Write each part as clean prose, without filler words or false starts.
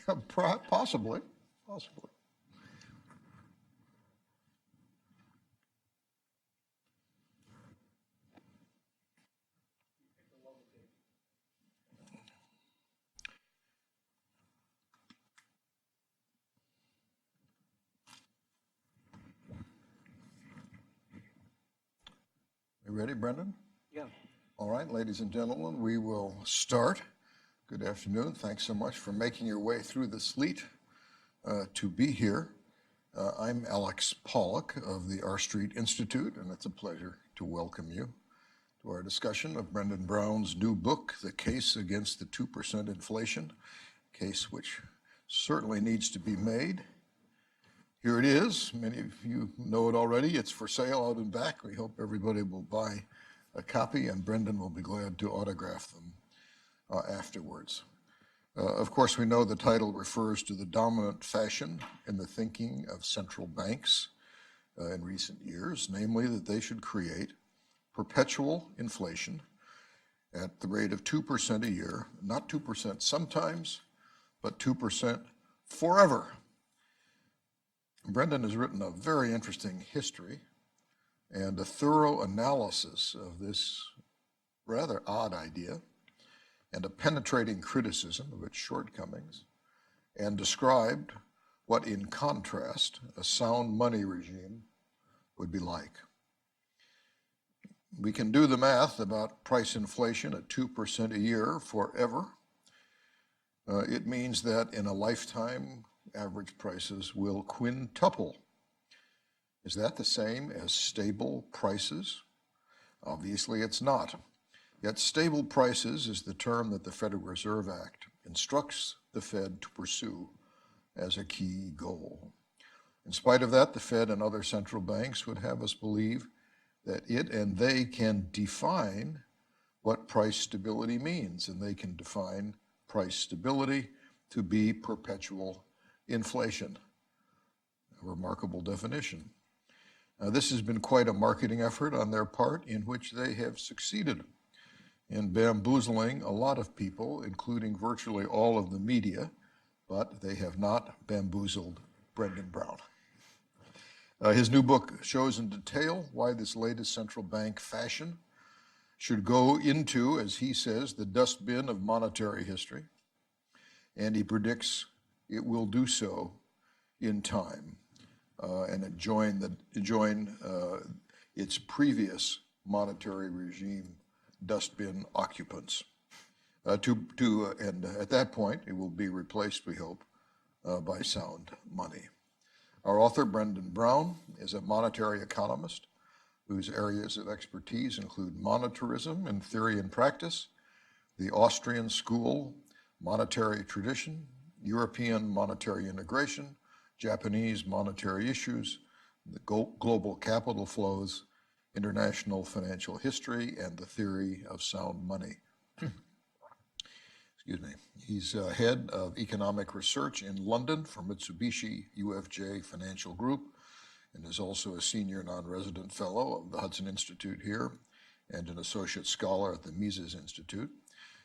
Possibly. You ready, Brendan? Yeah. All right, ladies and gentlemen, we will start. Good afternoon. Thanks so much for making your way through the sleet to be here. I'm Alex Pollock of the R Street Institute, and it's a pleasure to welcome you to our discussion of Brendan Brown's new book, The Case Against the 2% Inflation, a case which certainly needs to be made. Here it is. Many of you know it already. It's for sale out and back. We hope everybody will buy a copy, and Brendan will be glad to autograph them afterwards. Of course, we know the title refers to the dominant fashion in the thinking of central banks in recent years, namely that they should create perpetual inflation at the rate of 2% a year, not 2% sometimes, but 2% forever. Brendan has written a very interesting history and a thorough analysis of this rather odd idea and a penetrating criticism of its shortcomings, and described what, in contrast, a sound money regime would be like. We can do the math about price inflation at 2% a year forever. It means that in a lifetime, average prices will quintuple. Is that the same as stable prices? Obviously, it's not. Yet stable prices is the term that the Federal Reserve Act instructs the Fed to pursue as a key goal. In spite of that, the Fed and other central banks would have us believe that it and they can define what price stability means, and they can define price stability to be perpetual inflation, a remarkable definition. This has been quite a marketing effort on their part in which they have succeeded in bamboozling a lot of people, including virtually all of the media, but they have not bamboozled Brendan Brown. His new book shows in detail why this latest central bank fashion should go into, as he says, the dustbin of monetary history, and he predicts it will do so in time and join its previous monetary regime dustbin occupants. And at that point, it will be replaced, we hope, by sound money. Our author, Brendan Brown, is a monetary economist whose areas of expertise include monetarism in theory and practice, the Austrian school monetary tradition, European monetary integration, Japanese monetary issues, the global capital flows, international financial history, and the theory of sound money. Excuse me. He's head of economic research in London for Mitsubishi UFJ Financial Group, and is also a senior non-resident fellow of the Hudson Institute here and an associate scholar at the Mises Institute.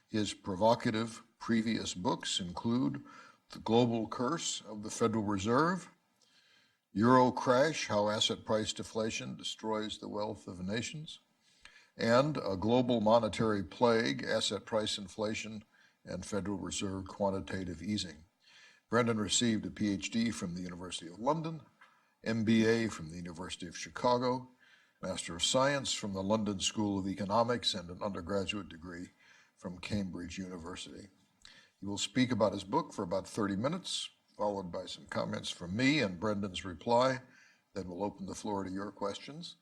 His provocative previous books include The Global Curse of the Federal Reserve, Euro Crash, How Asset Price Deflation Destroys the Wealth of Nations, and A Global Monetary Plague, Asset Price Inflation and Federal Reserve Quantitative Easing. Brendan received a PhD from the University of London, MBA from the University of Chicago, Master of Science from the London School of Economics, and an undergraduate degree from Cambridge University. He will speak about his book for about 30 minutes, followed by some comments from me and Brendan's reply. Then we'll open the floor to your questions.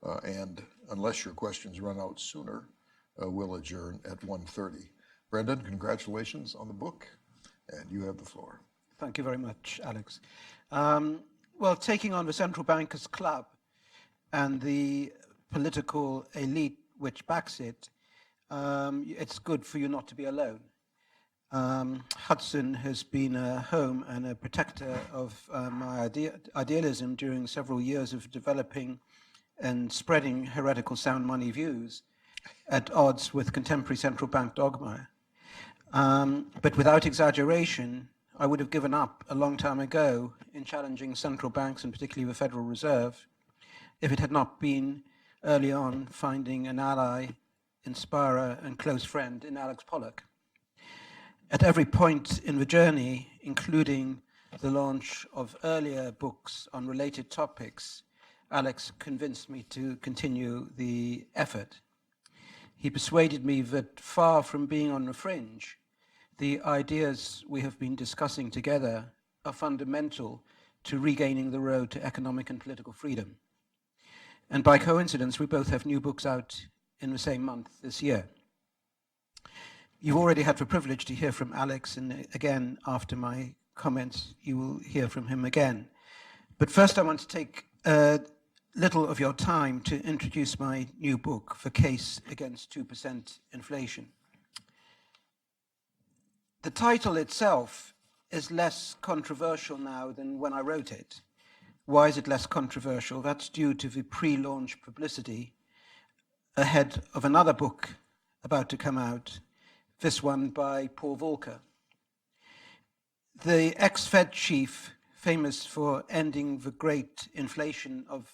And unless your questions run out sooner, we'll adjourn at 1:30. Brendan, congratulations on the book, and you have the floor. Thank you very much, Alex. Well, taking on the central bankers club and the political elite which backs it, it's good for you not to be alone. Hudson has been a home and a protector of my idealism during several years of developing and spreading heretical sound money views at odds with contemporary central bank dogma. But without exaggeration, I would have given up a long time ago in challenging central banks, and particularly the Federal Reserve, if it had not been early on finding an ally, inspirer, and close friend in Alex Pollock. At every point in the journey, including the launch of earlier books on related topics, Alex convinced me to continue the effort. He persuaded me that far from being on the fringe, the ideas we have been discussing together are fundamental to regaining the road to economic and political freedom. And by coincidence, we both have new books out in the same month this year. You've already had the privilege to hear from Alex, and again, after my comments, you will hear from him again. But first, I want to take a little of your time to introduce my new book, The Case Against 2% Inflation. The title itself is less controversial now than when I wrote it. Why is it less controversial? That's due to the pre-launch publicity ahead of another book about to come out, this one by Paul Volcker. The ex-Fed chief, famous for ending the great inflation of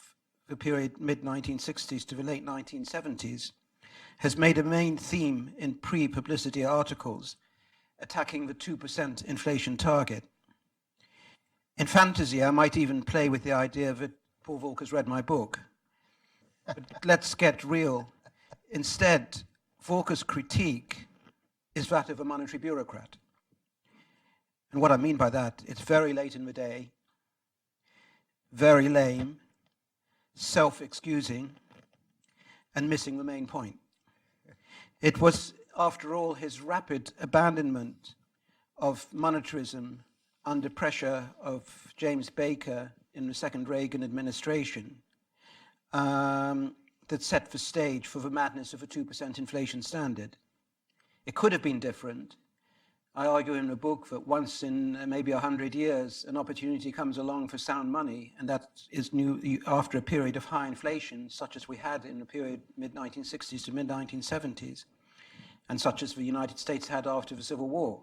the period mid-1960s to the late 1970s, has made a main theme in pre-publicity articles attacking the 2% inflation target. In fantasy, I might even play with the idea that Paul Volcker's read my book. But let's get real. Instead, Volcker's critique is that of a monetary bureaucrat. And what I mean by that, it's very late in the day, very lame, self-excusing, and missing the main point. It was, after all, his rapid abandonment of monetarism under pressure of James Baker in the second Reagan administration that set the stage for the madness of a 2% inflation standard. It could have been different. I argue in the book that once in maybe 100 years, an opportunity comes along for sound money, and that is new after a period of high inflation, such as we had in the period mid-1960s to mid-1970s, and such as the United States had after the Civil War.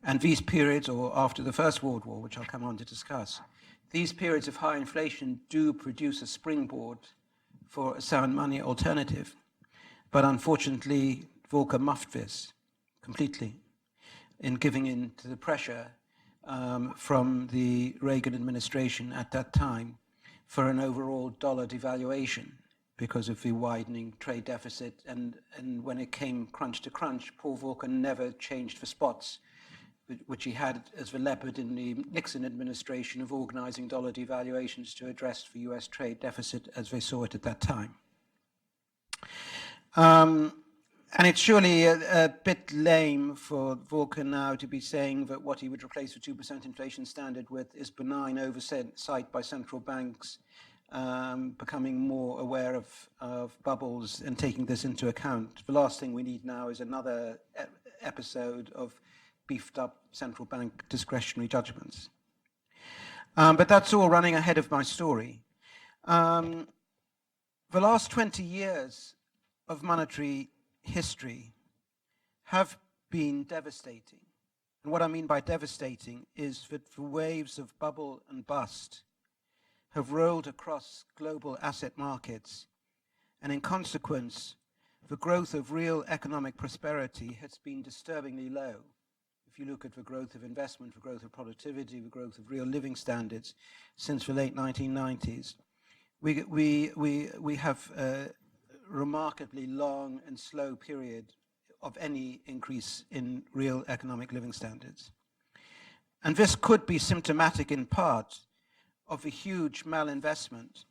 And these periods, or after the First World War, which I'll come on to discuss, these periods of high inflation do produce a springboard for a sound money alternative. But unfortunately, Volcker muffed this completely in giving in to the pressure from the Reagan administration at that time for an overall dollar devaluation because of the widening trade deficit. And when it came crunch to crunch, Paul Volcker never changed the spots, which he had as the leopard in the Nixon administration of organizing dollar devaluations to address the US trade deficit as they saw it at that time. And it's surely a bit lame for Volcker now to be saying that what he would replace the 2% inflation standard with is benign oversight by central banks, becoming more aware of bubbles and taking this into account. The last thing we need now is another episode of beefed up central bank discretionary judgments. But that's all running ahead of my story. The last 20 years of monetary history have been devastating. And what I mean by devastating is that the waves of bubble and bust have rolled across global asset markets, and in consequence, the growth of real economic prosperity has been disturbingly low. If you look at the growth of investment, the growth of productivity, the growth of real living standards since the late 1990s, we have a remarkably long and slow period of any increase in real economic living standards. And this could be symptomatic in part of the huge malinvestment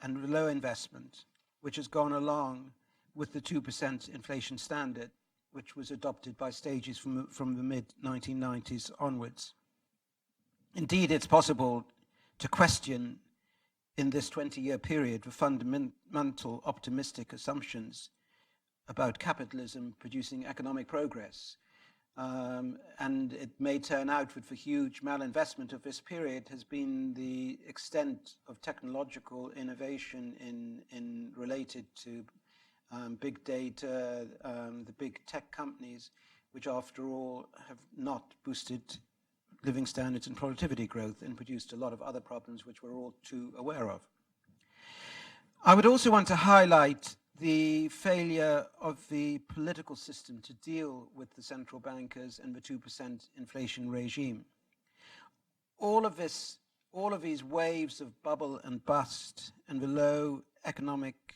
and low investment which has gone along with the 2% inflation standard, which was adopted by stages from the mid-1990s onwards. Indeed, it's possible to question in this 20-year period the fundamental optimistic assumptions about capitalism producing economic progress. And it may turn out that the huge malinvestment of this period has been the extent of technological innovation in related to big data, the big tech companies, which after all have not boosted living standards and productivity growth and produced a lot of other problems which we're all too aware of. I would also want to highlight the failure of the political system to deal with the central bankers and the 2% inflation regime. All of these waves of bubble and bust and the low economic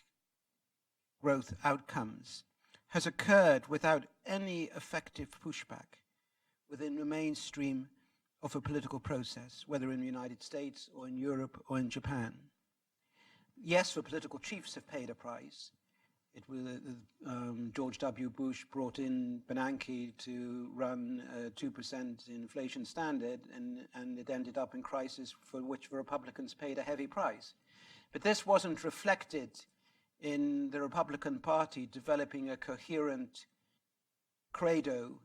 growth outcomes has occurred without any effective pushback within the mainstream of a political process, whether in the United States or in Europe or in Japan. Yes, the political chiefs have paid a price. It was George W. Bush brought in Bernanke to run a 2% inflation standard, and it ended up in crisis for which the Republicans paid a heavy price. But this wasn't reflected in the Republican Party developing a coherent credo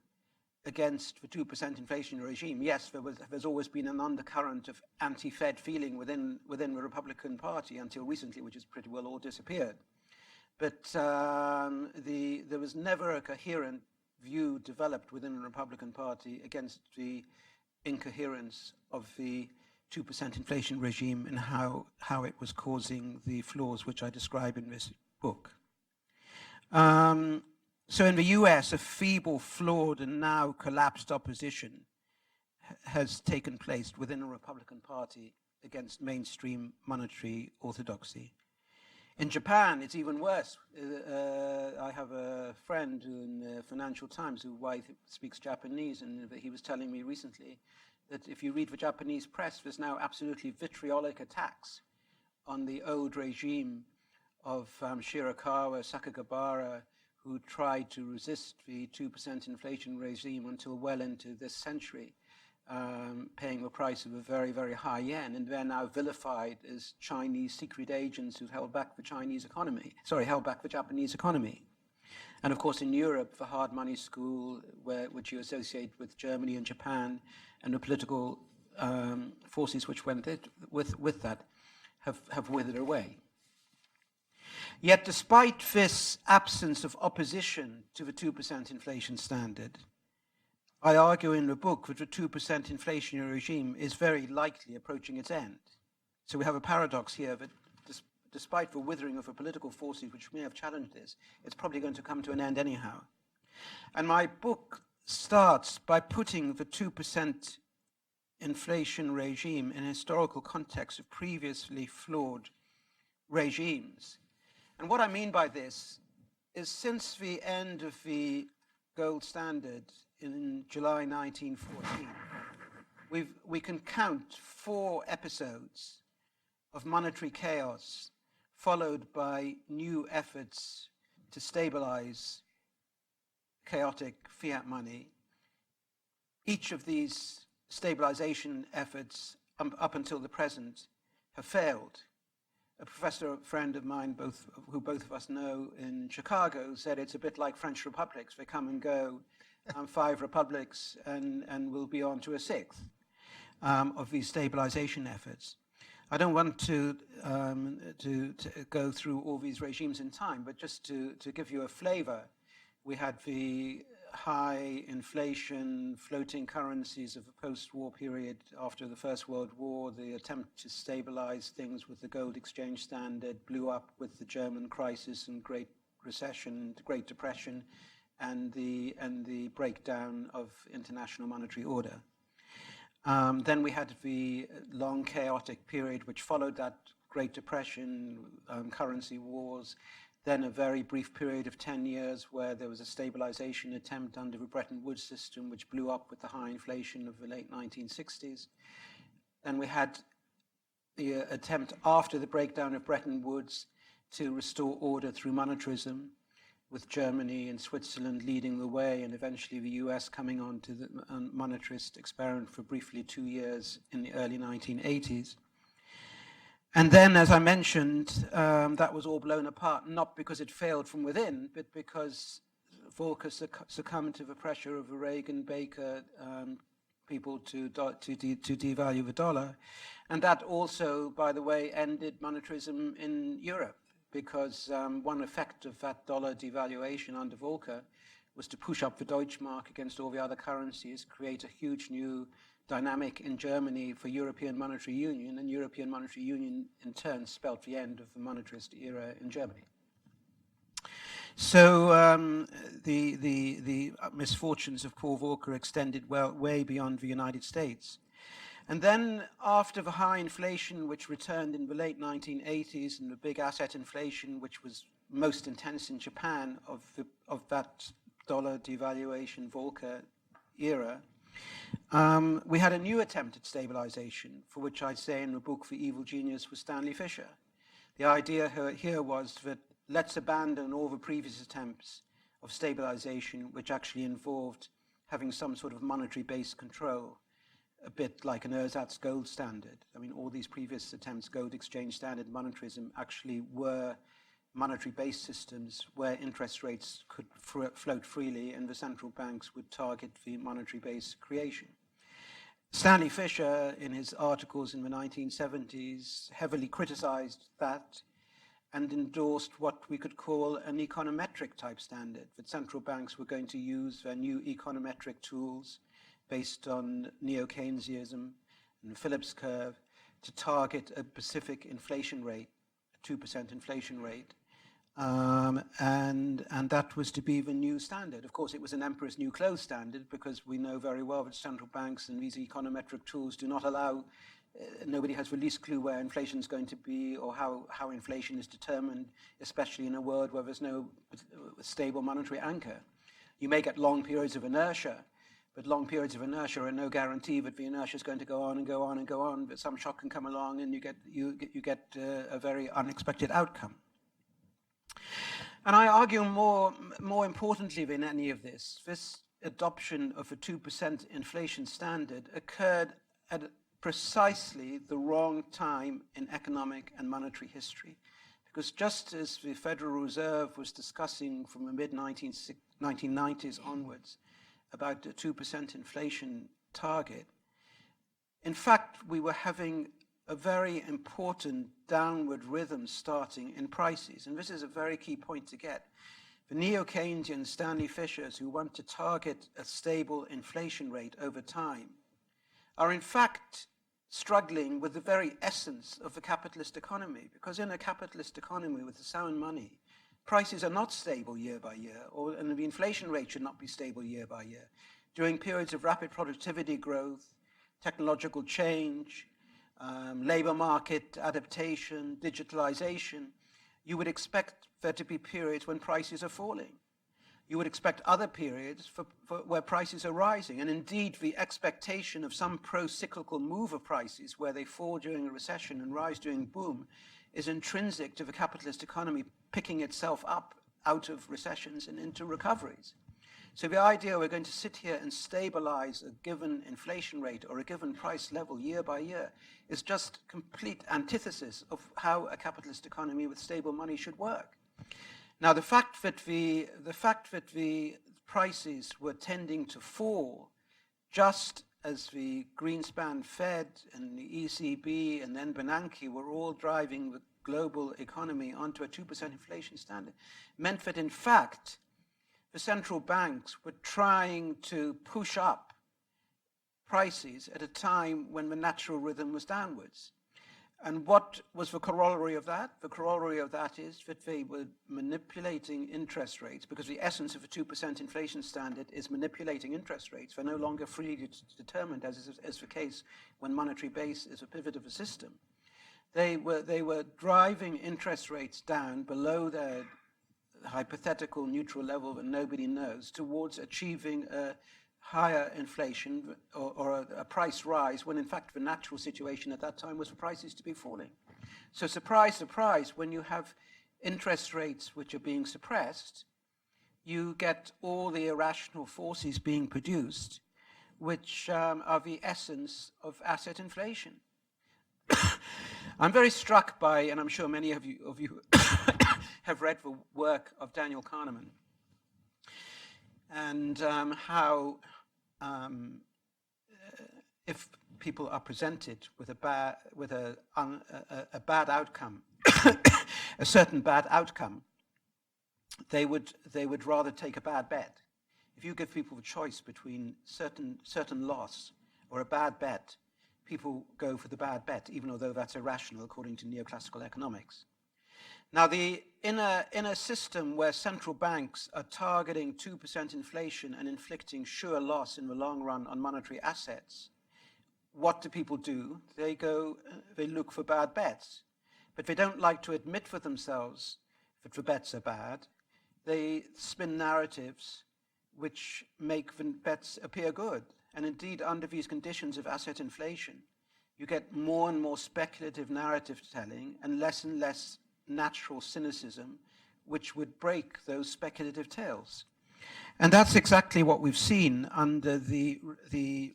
against the 2% inflation regime. Yes, there's always been an undercurrent of anti-Fed feeling within the Republican Party until recently, which has pretty well all disappeared. But there was never a coherent view developed within the Republican Party against the incoherence of the 2% inflation regime and how it was causing the flaws which I describe in this book. So in the US, a feeble, flawed, and now collapsed opposition has taken place within the Republican Party against mainstream monetary orthodoxy. In Japan, it's even worse. I have a friend in the Financial Times whose wife speaks Japanese, and he was telling me recently that if you read the Japanese press, there's now absolutely vitriolic attacks on the old regime of Shirakawa, Sakagabara, who tried to resist the 2% inflation regime until well into this century, paying the price of a very, very high yen, and they're now vilified as Chinese secret agents who held back the Japanese economy. And of course in Europe, the hard money school, which you associate with Germany and Japan, and the political forces which went with that, have withered away. Yet despite this absence of opposition to the 2% inflation standard, I argue in the book that the 2% inflationary regime is very likely approaching its end. So we have a paradox here that despite the withering of the political forces which may have challenged this, it's probably going to come to an end anyhow. And my book starts by putting the 2% inflation regime in a historical context of previously flawed regimes. And what I mean by this is since the end of the gold standard in July 1914, we can count 4 episodes of monetary chaos followed by new efforts to stabilize chaotic fiat money. Each of these stabilization efforts up until the present have failed. A professor, friend of mine, who both of us know in Chicago, said it's a bit like French republics. They come and go, 5 republics, and we'll be on to a 6th of these stabilization efforts. I don't want to go through all these regimes in time, but just to give you a flavor, we had the high inflation, floating currencies of the post-war period after the First World War. The attempt to stabilize things with the gold exchange standard blew up with the German crisis and Great Recession, the Great Depression, and the breakdown of international monetary order. Then we had the long chaotic period which followed that Great Depression, currency wars, then a very brief period of 10 years where there was a stabilization attempt under the Bretton Woods system which blew up with the high inflation of the late 1960s. Then we had the attempt after the breakdown of Bretton Woods to restore order through monetarism, with Germany and Switzerland leading the way, and eventually the US coming on to the monetarist experiment for briefly 2 years in the early 1980s. And then, as I mentioned, that was all blown apart, not because it failed from within, but because Volcker succumbed to the pressure of the Reagan-Baker people to devalue the dollar. And that also, by the way, ended monetarism in Europe, because one effect of that dollar devaluation under Volcker was to push up the Deutschmark against all the other currencies, create a huge new dynamic in Germany for European monetary union, and European monetary union in turn spelled the end of the monetarist era in Germany. So the misfortunes of Paul Volcker extended way beyond the United States. And then after the high inflation, which returned in the late 1980s, and the big asset inflation, which was most intense in Japan of that dollar devaluation Volcker era, we had a new attempt at stabilization, for which I say in the book The Evil Genius was Stanley Fischer. The idea here was that let's abandon all the previous attempts of stabilization, which actually involved having some sort of monetary-based control, a bit like an ersatz gold standard. I mean, all these previous attempts, gold exchange standard monetarism, actually were monetary-based systems where interest rates could float freely and the central banks would target the monetary-based creation. Stanley Fischer, in his articles in the 1970s, heavily criticized that and endorsed what we could call an econometric type standard, that central banks were going to use their new econometric tools based on neo-Keynesianism and the Phillips curve to target a specific inflation rate, a 2% inflation rate, and that was to be the new standard. Of course, it was an emperor's new clothes standard, because we know very well that central banks and these econometric tools do not allow, nobody has the least clue where inflation is going to be or how inflation is determined, especially in a world where there's no stable monetary anchor. You may get long periods of inertia, but long periods of inertia are no guarantee that the inertia is going to go on and go on and go on, but some shock can come along and you get a very unexpected outcome. And I argue more importantly than any of this adoption of a 2% inflation standard occurred at precisely the wrong time in economic and monetary history. Because just as the Federal Reserve was discussing from the mid-1990s onwards about the 2% inflation target, in fact, we were having a very important downward rhythm starting in prices. And this is a very key point to get. The neo-Keynesian Stanley Fischers, who want to target a stable inflation rate over time, are in fact struggling with the very essence of the capitalist economy. Because in a capitalist economy with sound money, prices are not stable year by year, and the inflation rate should not be stable year by year. During periods of rapid productivity growth, technological change, labor market adaptation, digitalization, you would expect there to be periods when prices are falling. You would expect other periods where prices are rising. And indeed, the expectation of some pro-cyclical move of prices where they fall during a recession and rise during a boom is intrinsic to the capitalist economy picking itself up out of recessions and into recoveries. So the idea we're going to sit here and stabilize a given inflation rate or a given price level year by year is just complete antithesis of how a capitalist economy with stable money should work. Now, the fact that the prices were tending to fall just as the Greenspan Fed and the ECB and then Bernanke were all driving the global economy onto a 2% inflation standard meant that, in fact, the central banks were trying to push up prices at a time when the natural rhythm was downwards. And what was the corollary of that? The corollary of that is that they were manipulating interest rates, because the essence of a 2% inflation standard is manipulating interest rates. They're no longer freely determined, as is the case when monetary base is a pivot of a system. They were driving interest rates down below their hypothetical neutral level that nobody knows towards achieving a higher inflation or a price rise, when in fact the natural situation at that time was for prices to be falling. So surprise, surprise, when you have interest rates which are being suppressed, you get all the irrational forces being produced, which are the essence of asset inflation. I'm very struck by, and I'm sure many of you have read the work of Daniel Kahneman, and how if people are presented with a bad outcome, a certain bad outcome, they would rather take a bad bet. if you give people the choice between certain loss or a bad bet, people go for the bad bet, even although that's irrational according to neoclassical economics. Now, in a system where central banks are targeting 2% inflation and inflicting sure loss in the long run on monetary assets, what do people do? They look for bad bets. But they don't like to admit for themselves that the bets are bad. They spin narratives which make the bets appear good. And indeed, under these conditions of asset inflation, you get more and more speculative narrative telling and less natural cynicism, which would break those speculative tales. And that's exactly what we've seen under the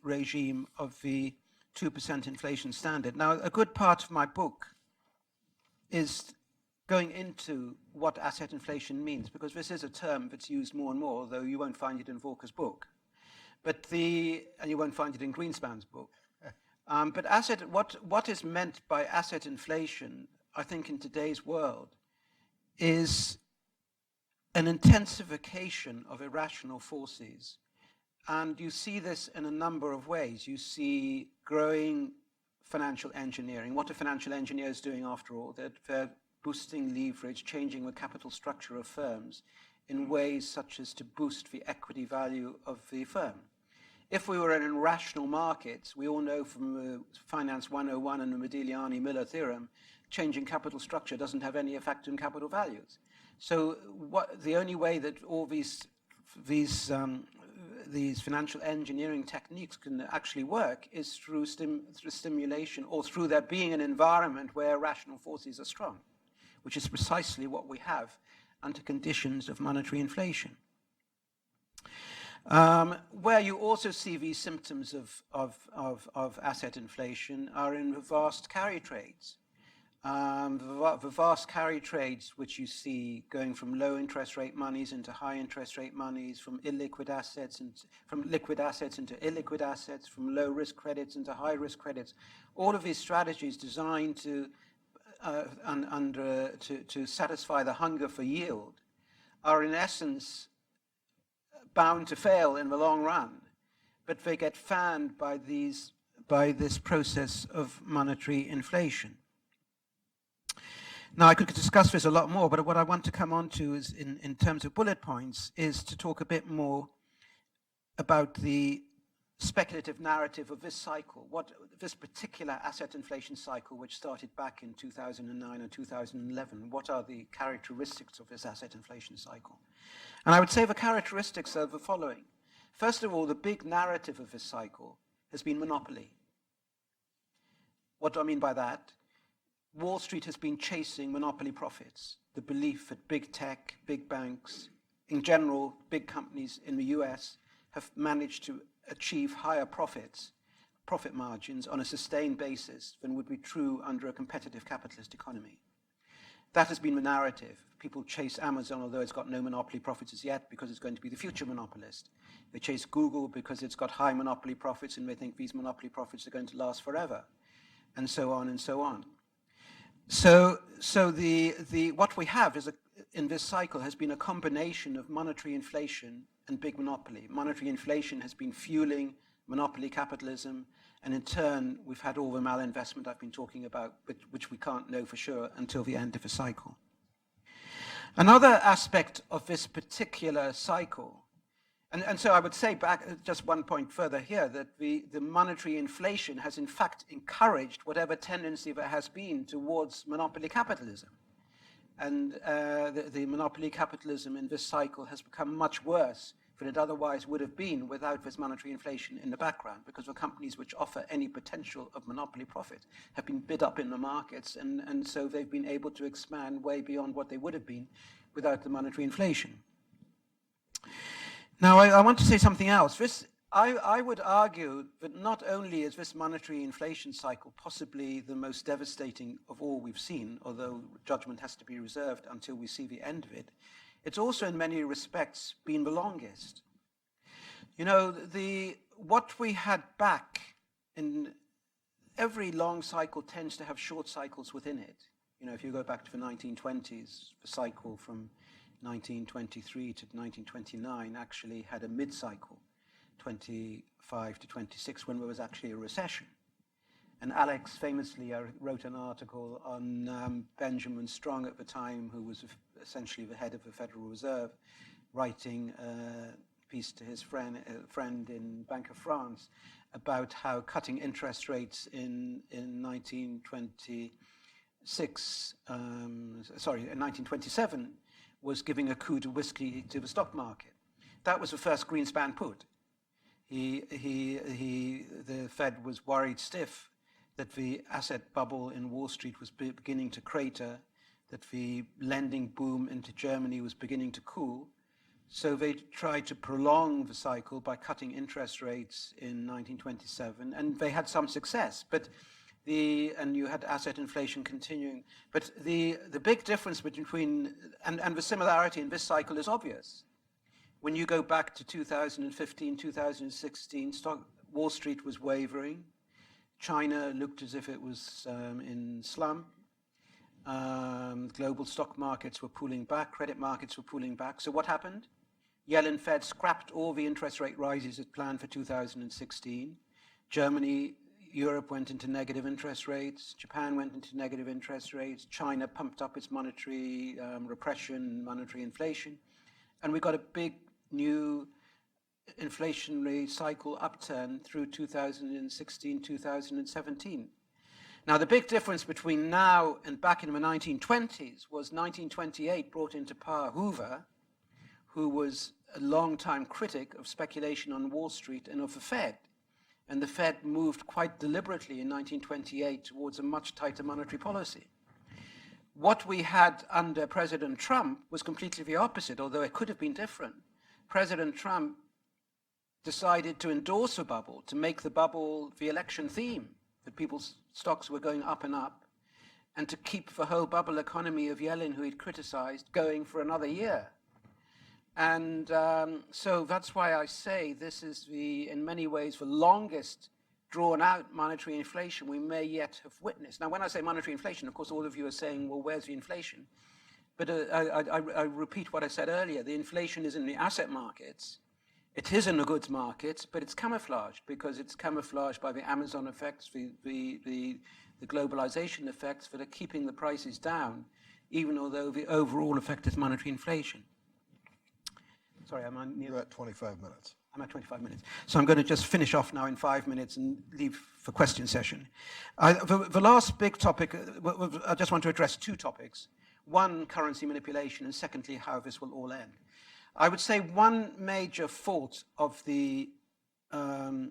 regime of the 2% inflation standard. Now, a good part of my book is going into what asset inflation means, because this is a term that's used more and more, though you won't find it in Volcker's book. And you won't find it in Greenspan's book. But what is meant by asset inflation, I think in today's world, is an intensification of irrational forces. And you see this in a number of ways. You see growing financial engineering. What are financial engineers doing after all? They're boosting leverage, changing the capital structure of firms in ways such as to boost the equity value of the firm. If we were in irrational markets, we all know from Finance 101 and the Modigliani-Miller theorem, changing capital structure doesn't have any effect on capital values. So the only way that all these financial engineering techniques can actually work is through stimulation, or through there being an environment where rational forces are strong, which is precisely what we have under conditions of monetary inflation. Where you also see these symptoms of asset inflation are in the vast carry trades. The vast carry trades which you see going from low interest rate monies into high interest rate monies, from illiquid assets and from liquid assets into illiquid assets, from low risk credits into high risk credits. All of these strategies designed to satisfy the hunger for yield are in essence bound to fail in the long run, but they get fanned by this process of monetary inflation. Now, I could discuss this a lot more, but what I want to come on to is, in terms of bullet points, is to talk a bit more about the speculative narrative of this cycle, this particular asset inflation cycle, which started back in 2009 and 2011. What are the characteristics of this asset inflation cycle? And I would say the characteristics are the following. First of all, the big narrative of this cycle has been monopoly. What do I mean by that? Wall Street has been chasing monopoly profits, the belief that big tech, big banks, in general, big companies in the US have managed to achieve higher profit margins on a sustained basis than would be true under a competitive capitalist economy. That has been the narrative. People chase Amazon, although it's got no monopoly profits as yet, because it's going to be the future monopolist. They chase Google because it's got high monopoly profits and they think these monopoly profits are going to last forever, and so on and so on. So what we have is in this cycle has been a combination of monetary inflation and big monopoly. Monetary inflation has been fueling monopoly capitalism, and in turn, we've had all the malinvestment I've been talking about, which we can't know for sure until the end of the cycle. Another aspect of this particular cycle, and so I would say back just one point further here, that the monetary inflation has in fact encouraged whatever tendency there has been towards monopoly capitalism. And the monopoly capitalism in this cycle has become much worse than it otherwise would have been without this monetary inflation in the background, because the companies which offer any potential of monopoly profit have been bid up in the markets, and so they've been able to expand way beyond what they would have been without the monetary inflation. Now, I want to say something else. I would argue that not only is this monetary inflation cycle possibly the most devastating of all we've seen, although judgment has to be reserved until we see the end of it, it's also in many respects been the longest. You know, what we had back in every long cycle tends to have short cycles within it. You know, if you go back to the 1920s, the cycle from 1923 to 1929, actually had a mid-cycle, 25 to 26, when there was actually a recession. And Alex famously wrote an article on Benjamin Strong at the time, who was essentially the head of the Federal Reserve, writing a piece to his friend in Bank of France about how cutting interest rates in 1927 was giving a coup de whiskey to the stock market. That was the first Greenspan put. The Fed was worried stiff that the asset bubble in Wall Street was beginning to crater, that the lending boom into Germany was beginning to cool. So they tried to prolong the cycle by cutting interest rates in 1927, and they had some success. And you had asset inflation continuing. But the big difference between, and the similarity in this cycle is obvious. When you go back to 2015, 2016, Wall Street was wavering. China looked as if it was in slump. Global stock markets were pulling back, credit markets were pulling back. So what happened? Yellen Fed scrapped all the interest rate rises it planned for 2016. Germany, Europe went into negative interest rates. Japan went into negative interest rates. China pumped up its monetary repression, monetary inflation. And we got a big new inflationary cycle upturn through 2016, 2017. Now, the big difference between now and back in the 1920s was 1928 brought into power Hoover, who was a long-time critic of speculation on Wall Street and of the Fed. And the Fed moved quite deliberately in 1928 towards a much tighter monetary policy. What we had under President Trump was completely the opposite, although it could have been different. President Trump decided to endorse a bubble, to make the bubble the election theme, that people's stocks were going up and up, and to keep the whole bubble economy of Yellen, who he'd criticized, going for another year. And so that's why I say this is in many ways, the longest drawn-out monetary inflation we may yet have witnessed. Now, when I say monetary inflation, of course, all of you are saying, well, where's the inflation? But I repeat what I said earlier. The inflation is in the asset markets. It is in the goods markets, but it's camouflaged because it's camouflaged by the Amazon effects, the globalization effects that are keeping the prices down, even although the overall effect is monetary inflation. Sorry, I'm on near. You're at 25 minutes. I'm at 25 minutes. So I'm going to just finish off now in 5 minutes and leave for question session. The last big topic, I just want to address two topics. One, currency manipulation, and secondly, how this will all end. I would say one major fault of the 2%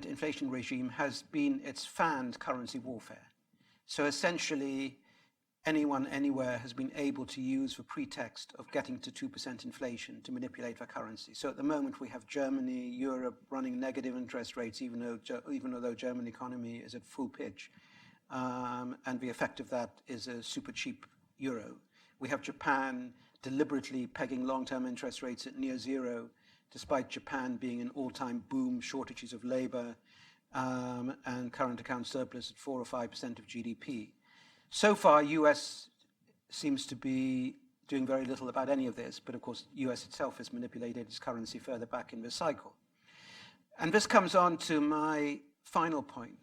inflation regime has been its fanned currency warfare. So essentially, anyone, anywhere has been able to use the pretext of getting to 2% inflation to manipulate their currency. So at the moment, we have Germany, Europe running negative interest rates, even though German economy is at full pitch. And the effect of that is a super cheap euro. We have Japan deliberately pegging long-term interest rates at near zero, despite Japan being in all-time boom, shortages of labor, and current account surplus at 4 or 5% of GDP. So far, US seems to be doing very little about any of this, but of course, US itself has manipulated its currency further back in the cycle. And this comes on to my final point.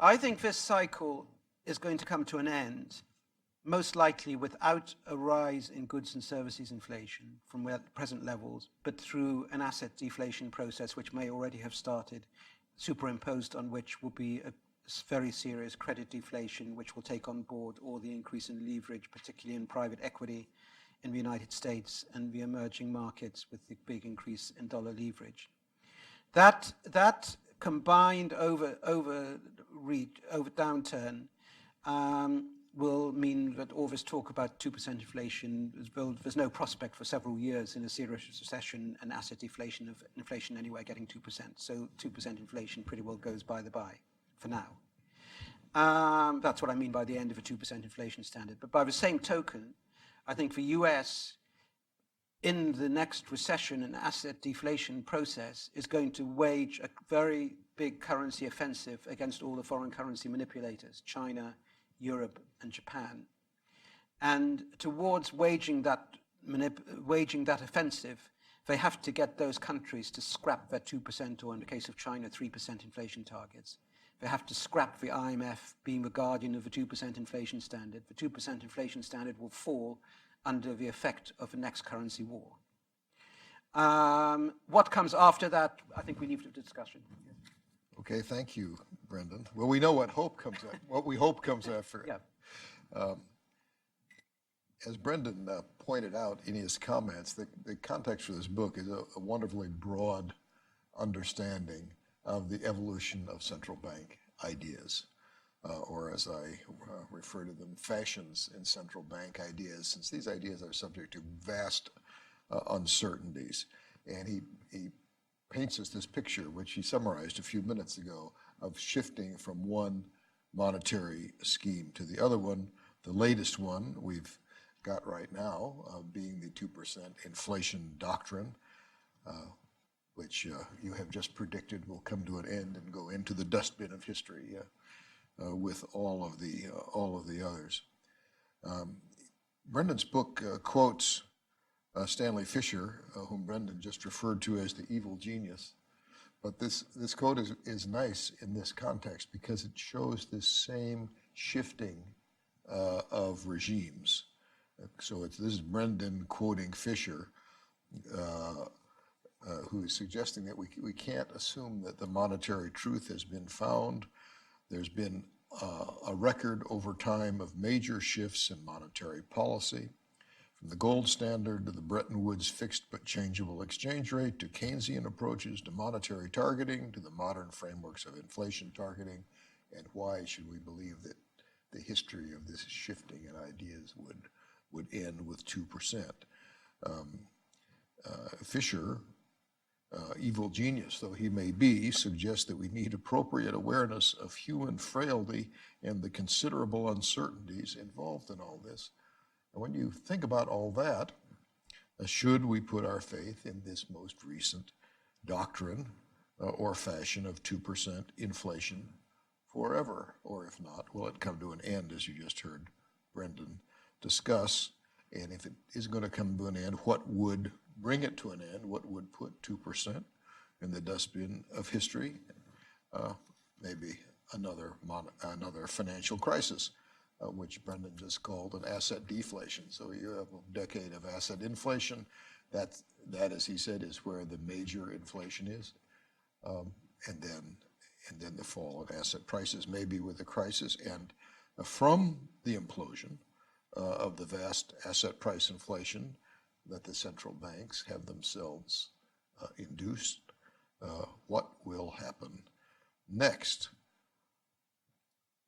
I think this cycle is going to come to an end, most likely without a rise in goods and services inflation from present levels, but through an asset deflation process, which may already have started, superimposed on which will be a very serious credit deflation, which will take on board all the increase in leverage, particularly in private equity in the United States and the emerging markets with the big increase in dollar leverage. That combined over downturn will mean that all this talk about 2% inflation, there's no prospect for several years in a serious recession and asset deflation of inflation anywhere getting 2%. So 2% inflation pretty well goes by the by for now. That's what I mean by the end of a 2% inflation standard. But by the same token, I think the US in the next recession and asset deflation process is going to wage a very big currency offensive against all the foreign currency manipulators, China, Europe, and Japan. And towards waging that waging that offensive, they have to get those countries to scrap their 2%, or in the case of China, 3% inflation targets. They have to scrap the IMF being the guardian of the 2% inflation standard. The 2% inflation standard will fall under the effect of the next currency war. What comes after that, I think we leave to discussion. Okay, thank you, Brendan. Well, we know what we hope comes after. Yeah. As Brendan pointed out in his comments, the context for this book is a wonderfully broad understanding of the evolution of central bank ideas, or as I refer to them, fashions in central bank ideas, since these ideas are subject to vast uncertainties. And he paints us this picture, which he summarized a few minutes ago, of shifting from one monetary scheme to the other one. The latest one we've got right now being the 2% inflation doctrine, which you have just predicted will come to an end and go into the dustbin of history with all of the others. Brendan's book quotes Stanley Fischer, whom Brendan just referred to as the evil genius. But this quote is nice in this context because it shows this same shifting of regimes. So this is Brendan quoting Fischer, who is suggesting that we can't assume that the monetary truth has been found. There's been a record over time of major shifts in monetary policy, from the gold standard to the Bretton Woods fixed but changeable exchange rate, to Keynesian approaches to monetary targeting, to the modern frameworks of inflation targeting. And why should we believe that the history of this shifting in ideas would end with 2%? Fischer, evil genius though he may be, suggests that we need appropriate awareness of human frailty and the considerable uncertainties involved in all this. And when you think about all that, should we put our faith in this most recent doctrine or fashion of 2% inflation forever? Or if not, will it come to an end, as you just heard Brendan discuss? And if it is going to come to an end, what would bring it to an end? What would put 2% in the dustbin of history? Maybe another financial crisis, which Brendan just called an asset deflation. So you have a decade of asset inflation. That, as he said, is where the major inflation is. And then the fall of asset prices, maybe with a crisis. And from the implosion of the vast asset price inflation that the central banks have themselves induced, what will happen next?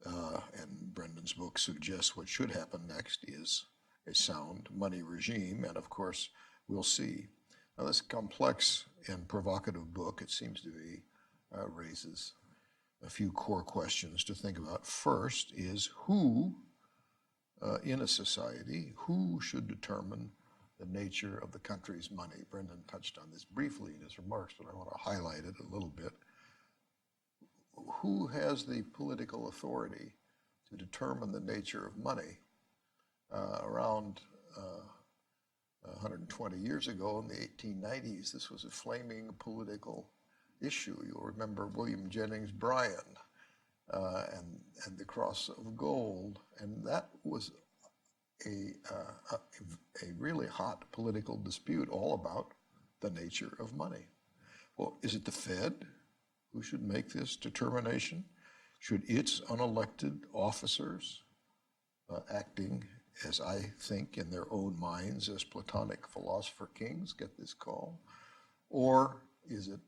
And Brendan's book suggests what should happen next is a sound money regime, and of course, we'll see. Now, this complex and provocative book, it seems to be, raises a few core questions to think about. First is who in a society, who should determine the nature of the country's money? Brendan touched on this briefly in his remarks, but I want to highlight it a little bit. Who has the political authority to determine the nature of money? Around 120 years ago in the 1890s, this was a flaming political issue. You'll remember William Jennings Bryan and the cross of gold, and that was a really hot political dispute all about the nature of money. Well, is it the Fed who should make this determination? Should its unelected officers, acting, as I think, in their own minds as Platonic philosopher kings, get this call? Or is it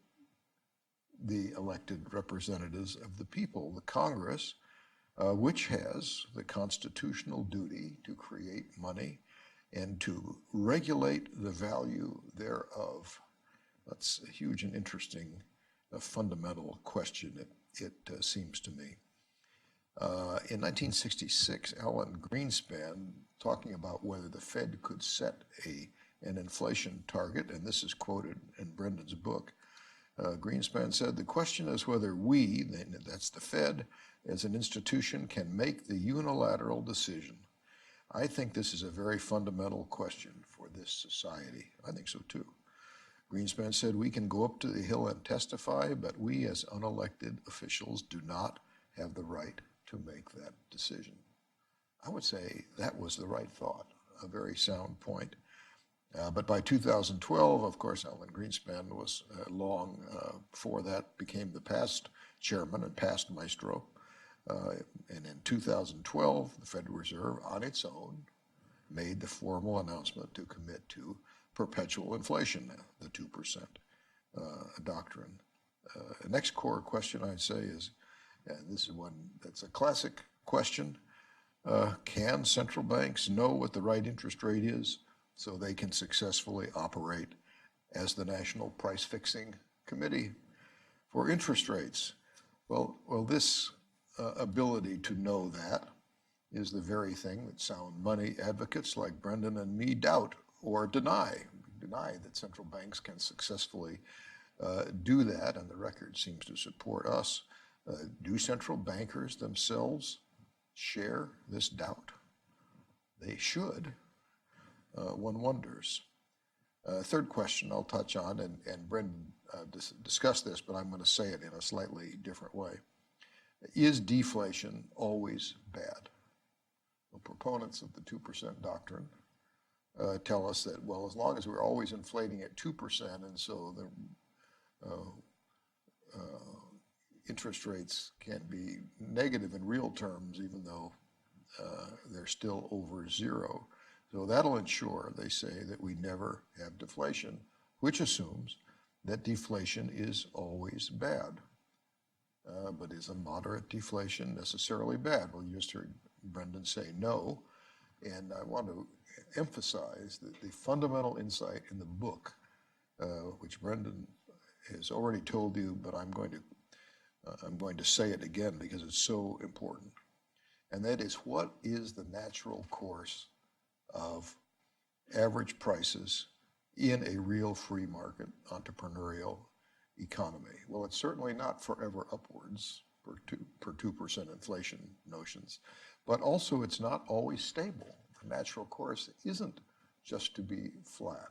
the elected representatives of the people, the Congress, which has the constitutional duty to create money and to regulate the value thereof? That's a huge and interesting fundamental question, it seems to me. In 1966, Alan Greenspan, talking about whether the Fed could set an inflation target, and this is quoted in Brendan's book, Greenspan said, "The question is whether we," that's the Fed, "as an institution can make the unilateral decision I think this is a very fundamental question for this society. I think so too. Greenspan said, we can go up to the Hill and testify, but we as unelected officials do not have the right to make that decision. I would say that was the right thought, a very sound point. But by 2012, of course, Alan Greenspan was long before that became the past chairman and past maestro. And in 2012, the Federal Reserve on its own made the formal announcement to commit to perpetual inflation, the 2% doctrine. The next core question I'd say is, and this is one that's a classic question, can central banks know what the right interest rate is so they can successfully operate as the National Price Fixing Committee for interest rates? Well, this ability to know that is the very thing that sound money advocates like Brendan and me doubt or deny that central banks can successfully do that, and the record seems to support us. Do central bankers themselves share this doubt? They should. One wonders. Third question I'll touch on, and Brendan discussed this, but I'm going to say it in a slightly different way. Is deflation always bad? The proponents of the 2% doctrine tell us that, well, as long as we're always inflating at 2%, and so the interest rates can be negative in real terms, even though they're still over zero. So that'll ensure, they say, that we never have deflation, which assumes that deflation is always bad. But is a moderate deflation necessarily bad? Well, you just heard Brendan say no. And I want to emphasize that the fundamental insight in the book, which Brendan has already told you, but I'm going to say it again because it's so important. And that is, what is the natural course of average prices in a real free market entrepreneurial economy? Well, it's certainly not forever upwards per 2% inflation notions, but also it's not always stable. The natural course isn't just to be flat.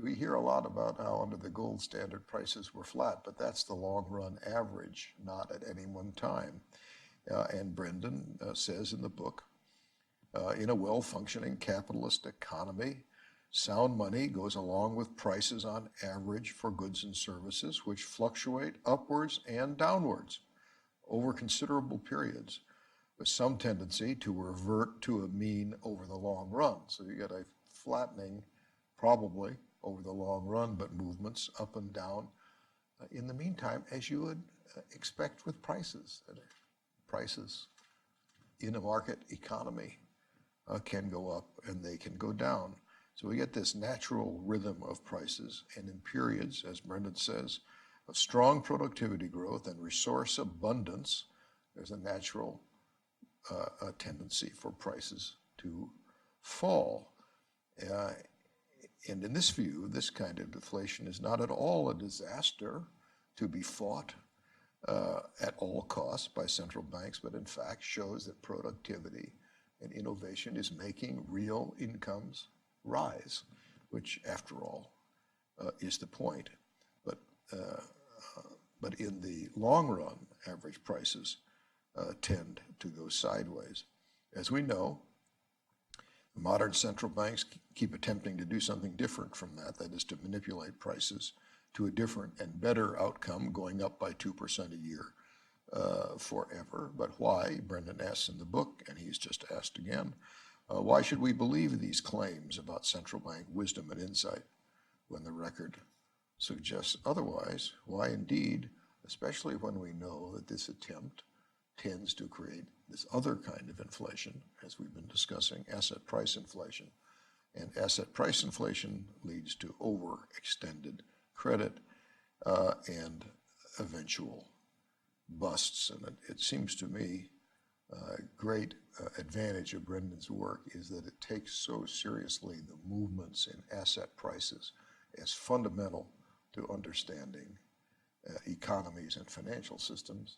We hear a lot about how under the gold standard prices were flat, but that's the long run average, not at any one time. And Brendan says in the book, in a well-functioning capitalist economy, sound money goes along with prices on average for goods and services, which fluctuate upwards and downwards over considerable periods, with some tendency to revert to a mean over the long run. So you get a flattening probably over the long run, but movements up and down in the meantime, as you would expect with prices. Prices in a market economy can go up and they can go down. So we get this natural rhythm of prices, and in periods, as Brendan says, of strong productivity growth and resource abundance, there's a natural tendency for prices to fall. And in this view, this kind of deflation is not at all a disaster to be fought at all costs by central banks, but in fact shows that productivity and innovation is making real incomes rise, which after all is the point. But in the long run, average prices tend to go sideways. As we know, modern central banks keep attempting to do something different from that, that is to manipulate prices to a different and better outcome, going up by 2% a year forever. But why? Brendan asks in the book, and he's just asked again, why should we believe these claims about central bank wisdom and insight when the record suggests otherwise? Why indeed, especially when we know that this attempt tends to create this other kind of inflation, as we've been discussing, asset price inflation. And asset price inflation leads to overextended credit and eventual busts. And it seems to me a great advantage of Brendan's work is that it takes so seriously the movements in asset prices as fundamental to understanding economies and financial systems,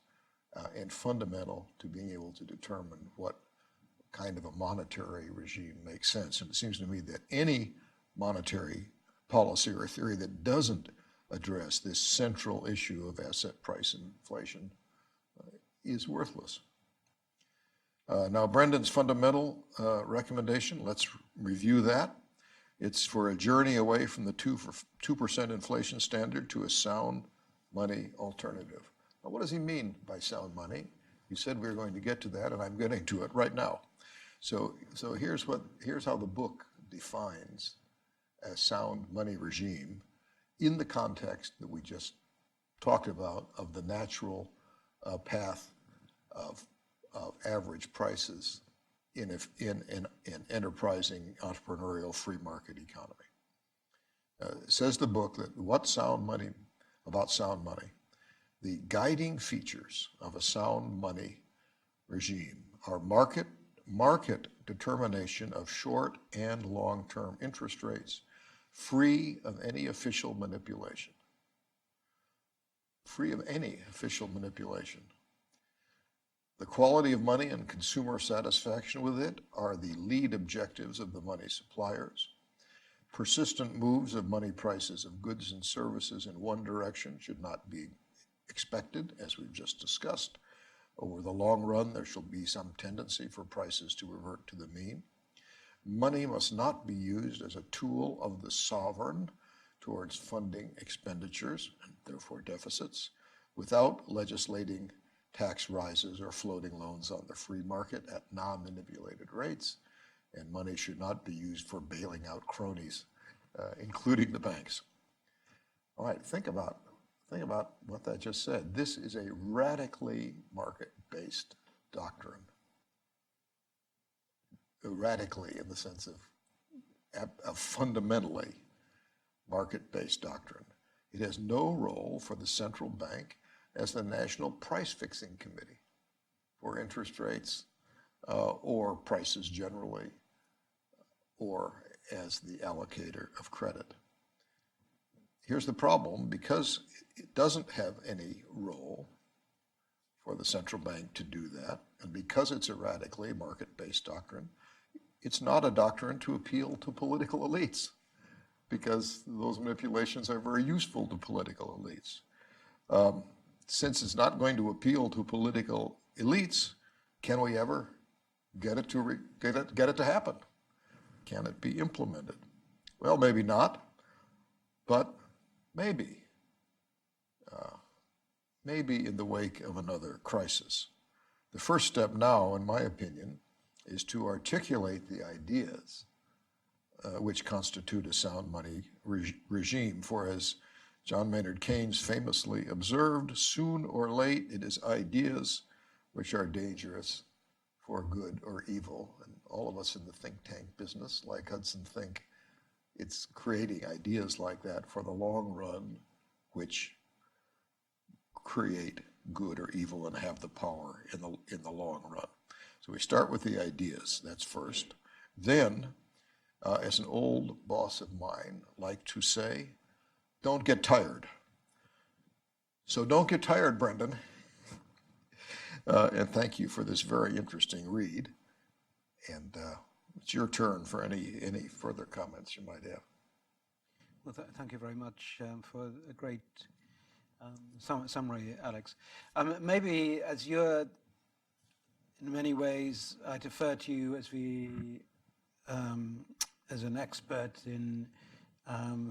and fundamental to being able to determine what kind of a monetary regime makes sense. And it seems to me that any monetary policy or theory that doesn't address this central issue of asset price inflation is worthless. Now, Brendan's fundamental recommendation, let's review that. It's for a journey away from the 2% inflation standard to a sound money alternative. Now, what does he mean by sound money? He said we were going to get to that, and I'm getting to it right now. So here's how the book defines a sound money regime in the context that we just talked about of the natural path of average prices in an enterprising, entrepreneurial, free market economy. Says the book that about sound money, the guiding features of a sound money regime are market determination of short and long-term interest rates, free of any official manipulation. Free of any official manipulation. The quality of money and consumer satisfaction with it are the lead objectives of the money suppliers. Persistent moves of money prices of goods and services in one direction should not be expected, as we've just discussed. Over the long run, there shall be some tendency for prices to revert to the mean. Money must not be used as a tool of the sovereign towards funding expenditures, and therefore deficits, without legislating tax rises or floating loans on the free market at non-manipulated rates, and money should not be used for bailing out cronies, including the banks. All right, think about what that just said. This is a radically market-based doctrine. Radically in the sense of fundamentally market-based doctrine. It has no role for the central bank as the National Price Fixing Committee for interest rates or prices generally, or as the allocator of credit. Here's the problem: because it doesn't have any role for the central bank to do that, and because it's a radically market-based doctrine, it's not a doctrine to appeal to political elites, because those manipulations are very useful to political elites. Since it's not going to appeal to political elites, can we ever get it to happen? Can it be implemented? Well, maybe not, but maybe. Maybe in the wake of another crisis. The first step now, in my opinion, is to articulate the ideas which constitute a sound money regime. For as John Maynard Keynes famously observed, soon or late it is ideas which are dangerous for good or evil. And all of us in the think tank business, like Hudson Think, it's creating ideas like that for the long run, which create good or evil and have the power in the long run. So we start with the ideas, that's first. Then, as an old boss of mine liked to say, don't get tired. So don't get tired, Brendan. And thank you for this very interesting read. And it's your turn for any further comments you might have. Well, thank you very much for a great summary, Alex. Maybe as you're, in many ways, I defer to you as an expert in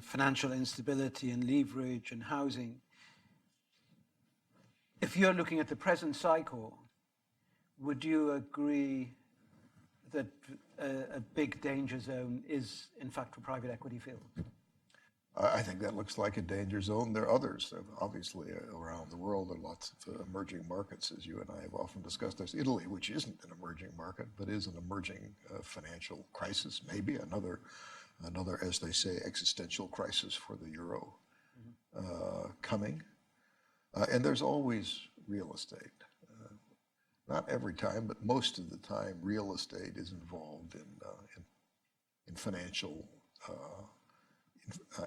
financial instability and leverage and housing. If you're looking at the present cycle, would you agree that a big danger zone is, in fact, a private equity field? I think that looks like a danger zone. There are others, obviously, around the world. There are lots of emerging markets, as you and I have often discussed. There's Italy, which isn't an emerging market, but is an emerging financial crisis, maybe another, as they say, existential crisis for the euro coming. And there's always real estate. Not every time, but most of the time, real estate is involved in financial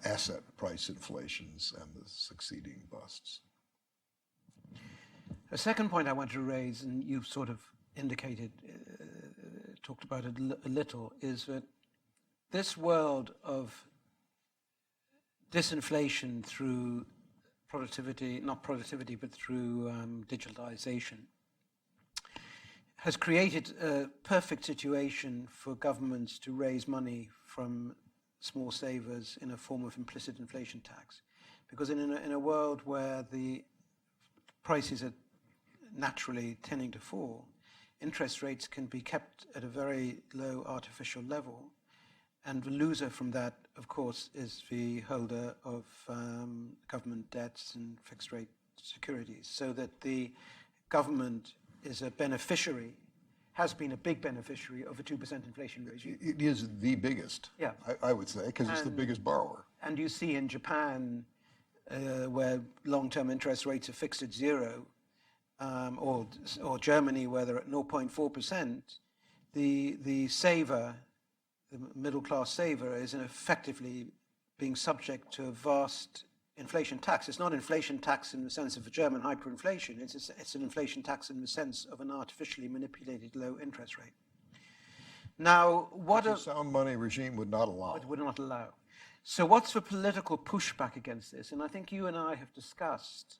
asset price inflations and the succeeding busts. A second point I want to raise, and you've sort of indicated talked about it a little, is that this world of disinflation through productivity, not productivity, but through digitalization, has created a perfect situation for governments to raise money from small savers in a form of implicit inflation tax. Because in a world where the prices are naturally tending to fall, interest rates can be kept at a very low artificial level. And the loser from that, of course, is the holder of government debts and fixed rate securities. So that the government is a beneficiary, has been a big beneficiary of a 2% inflation regime. It is the biggest, yeah. I would say, because it's the biggest borrower. And you see in Japan, where long-term interest rates are fixed at 0, or Germany, where they're at 0.4%, the saver, the middle-class saver, is effectively being subject to a vast inflation tax. It's not inflation tax in the sense of a German hyperinflation. It's an inflation tax in the sense of an artificially manipulated low interest rate. Now, what a sound money regime would not allow. It would not allow. So what's the political pushback against this? And I think you and I have discussed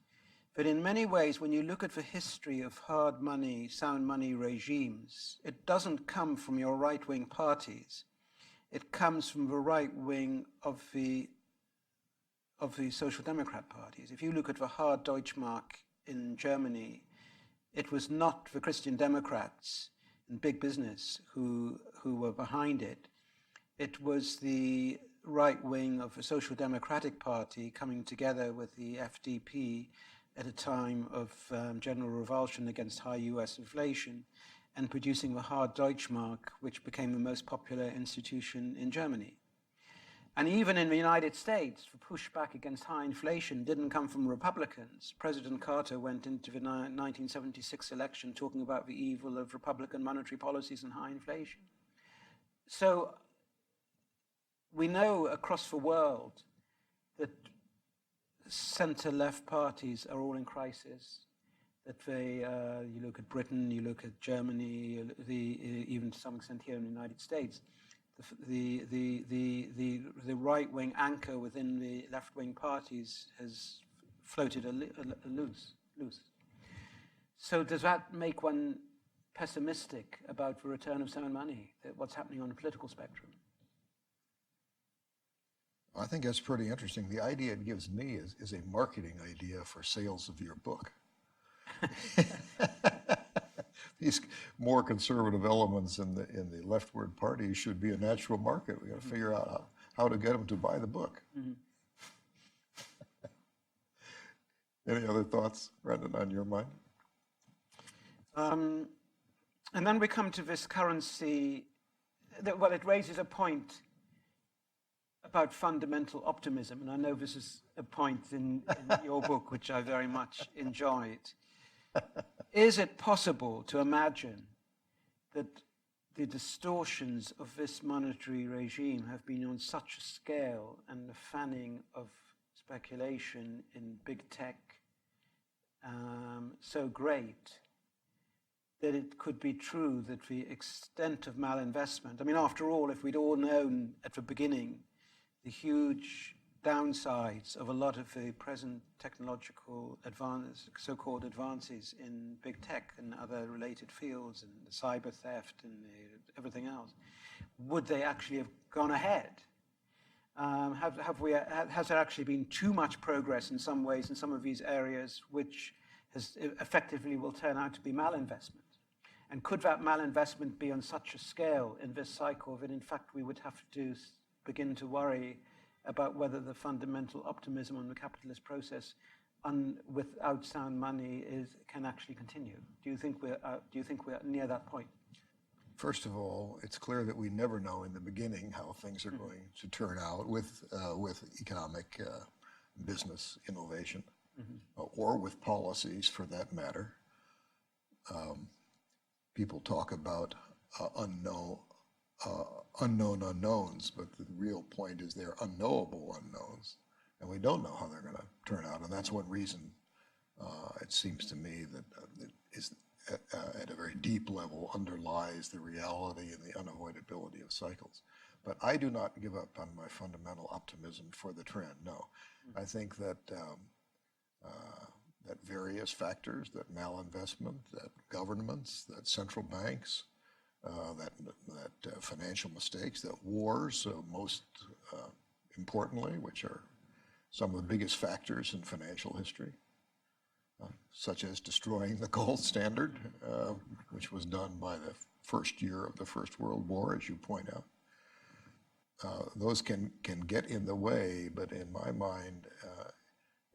that in many ways, when you look at the history of hard money, sound money regimes, it doesn't come from your right-wing parties. It comes from the right wing of the Social Democrat parties. If you look at the hard Deutschmark in Germany, it was not the Christian Democrats and big business who were behind it. It was the right wing of the Social Democratic Party coming together with the FDP at a time of general revulsion against high US inflation and producing the hard Deutschmark, which became the most popular institution in Germany. And even in the United States, the pushback against high inflation didn't come from Republicans. President Carter went into the 1976 election talking about the evil of Republican monetary policies and high inflation. So we know across the world that center-left parties are all in crisis, that you look at Britain, you look at Germany, even to some extent here in the United States, the right-wing anchor within the left-wing parties has floated loose. So does that make one pessimistic about the return of sound money, what's happening on the political spectrum? I think that's pretty interesting. The idea it gives me is a marketing idea for sales of your book. These more conservative elements in the leftward party should be a natural market. We got to figure out how to get them to buy the book. Any other thoughts, Brendan, on your mind? And then we come to this currency. Well, it raises a point about fundamental optimism, and I know this is a point in your book which I very much enjoyed. Is it possible to imagine that the distortions of this monetary regime have been on such a scale and the fanning of speculation in big tech so great that it could be true that the extent of malinvestment, I mean, after all, if we'd all known at the beginning the huge downsides of a lot of the present technological so-called advances in big tech and other related fields and the cyber theft and everything else, would they actually have gone ahead? Has there actually been too much progress in some ways in some of these areas which has effectively will turn out to be malinvestment? And could that malinvestment be on such a scale in this cycle that in fact we would have to begin to worry about whether the fundamental optimism on the capitalist process without sound money can actually continue? Do you think we're near that point? First of all, it's clear that we never know in the beginning how things are going to turn out with economic business innovation, or with policies for that matter. People talk about unknown unknowns, but the real point is they're unknowable unknowns, and we don't know how they're going to turn out. And that's one reason it seems to me that at a very deep level underlies the reality and the unavoidability of cycles. But I do not give up on my fundamental optimism for the trend, no. I think that that various factors, that malinvestment, that governments, that central banks, that financial mistakes, that wars, most importantly, which are some of the biggest factors in financial history, such as destroying the gold standard, which was done by the first year of the First World War, as you point out. Those can get in the way, but in my mind,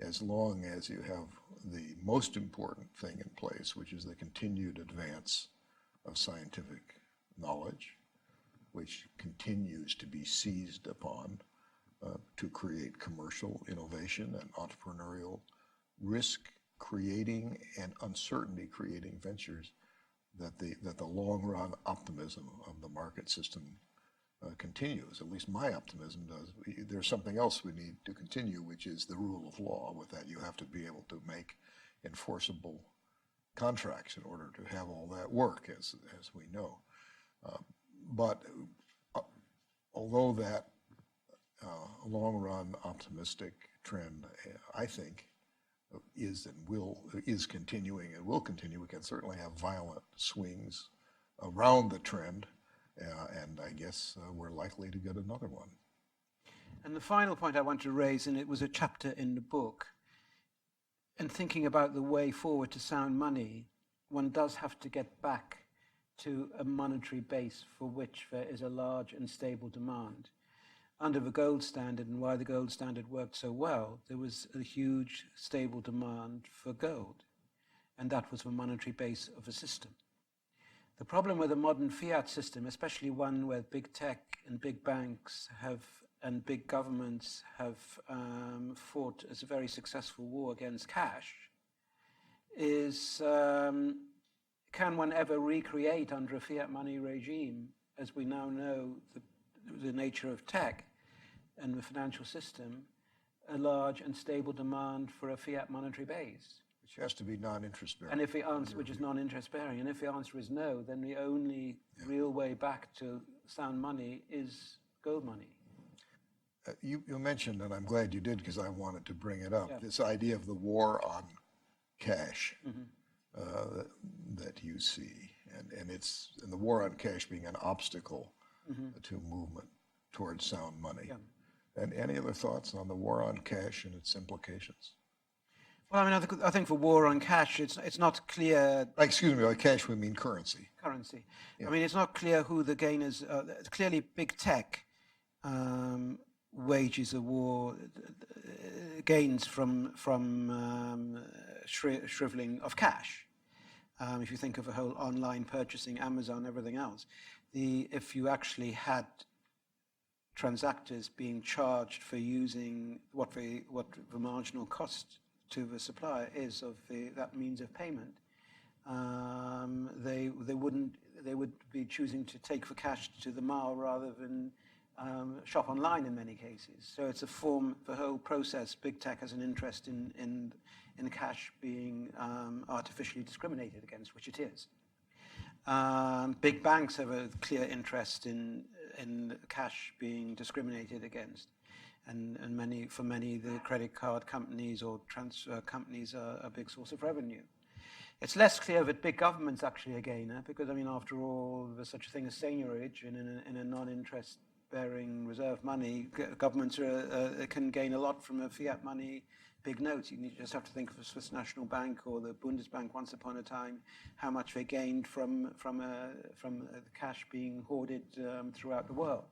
as long as you have the most important thing in place, which is the continued advance of scientific knowledge, which continues to be seized upon to create commercial innovation and entrepreneurial risk-creating and uncertainty-creating ventures, that the long-run optimism of the market system continues. At least my optimism does. There's something else we need to continue, which is the rule of law. With that, you have to be able to make enforceable contracts in order to have all that work, as we know. But although that long-run optimistic trend, I think, is continuing and will continue, we can certainly have violent swings around the trend. And I guess we're likely to get another one. And the final point I want to raise, and it was a chapter in the book, in thinking about the way forward to sound money, one does have to get back to a monetary base for which there is a large and stable demand. Under the gold standard, and why the gold standard worked so well, there was a huge stable demand for gold, and that was the monetary base of the system. The problem with a modern fiat system, especially one where big tech and big banks and big governments have fought as a very successful war against cash, is can one ever recreate under a fiat money regime, as we now know the nature of tech and the financial system, a large and stable demand for a fiat monetary base? Which has to be non-interest bearing. And if the answer, which is non-interest bearing, and if the answer is no, then the only real way back to sound money is gold money. You mentioned, and I'm glad you did because I wanted to bring it up, this idea of the war on cash that you see, and the war on cash being an obstacle to movement towards sound money. Yeah. And any other thoughts on the war on cash and its implications? Well, I mean, I think for war on cash, it's not clear. Excuse me, by cash we mean currency. Currency. Yeah. I mean, it's not clear who the gainers are. Clearly, big tech wages a war, gains from shriveling of cash. If you think of the whole online purchasing, Amazon, everything else, if you actually had transactors being charged for using what the marginal cost to the supplier is of that means of payment, they would be choosing to take the cash to the mall rather than shop online in many cases. So it's a form, the whole process. Big tech has an interest in cash being artificially discriminated against, which it is. Big banks have a clear interest in cash being discriminated against. And for many, the credit card companies or transfer companies are a big source of revenue. It's less clear that big government's actually a gainer, because, I mean, after all, there's such a thing as seigniorage, and in a non-interest-bearing reserve money, governments can gain a lot from a fiat money, big notes. You just have to think of the Swiss National Bank or the Bundesbank once upon a time, how much they gained from cash being hoarded throughout the world.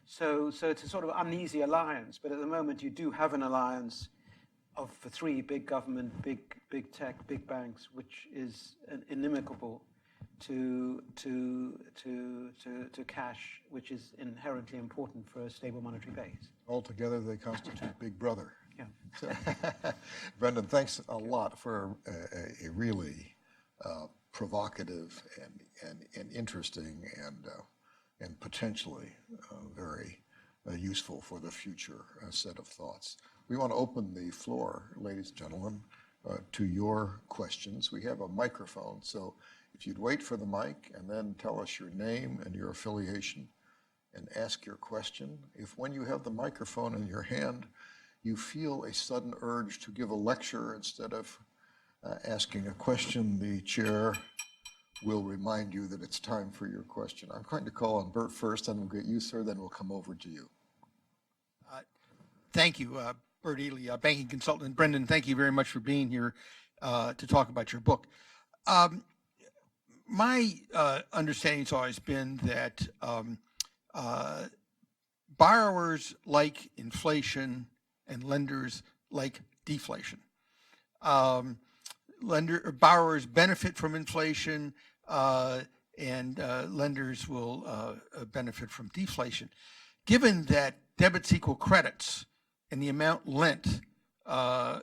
So it's a sort of uneasy alliance, but at the moment you do have an alliance of the three: big government, big tech, big banks, which is inimical to cash, which is inherently important for a stable monetary base. Altogether, they constitute Big Brother. Yeah. So, Brendan, thanks a lot for a really provocative and interesting and potentially very useful for the future set of thoughts. We want to open the floor, ladies and gentlemen, to your questions. We have a microphone, so if you'd wait for the mic and then tell us your name and your affiliation and ask your question. If when you have the microphone in your hand, you feel a sudden urge to give a lecture instead of asking a question, the chair will remind you that it's time for your question. I'm going to call on Bert first, then we'll get you, sir, then we'll come over to you. Thank you, Bert Ely, banking consultant. Brendan, thank you very much for being here to talk about your book. My understanding has always been that borrowers like inflation and lenders like deflation. Borrowers benefit from inflation and lenders will benefit from deflation. Given that debits equal credits and the amount lent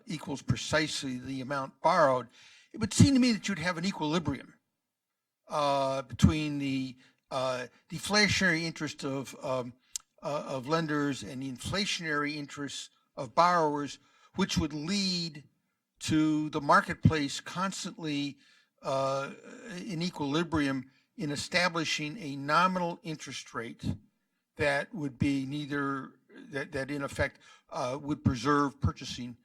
equals precisely the amount borrowed, it would seem to me that you'd have an equilibrium between the deflationary interest of lenders and the inflationary interests of borrowers, which would lead to the marketplace constantly in equilibrium in establishing a nominal interest rate that would be neither, that in effect would preserve purchasing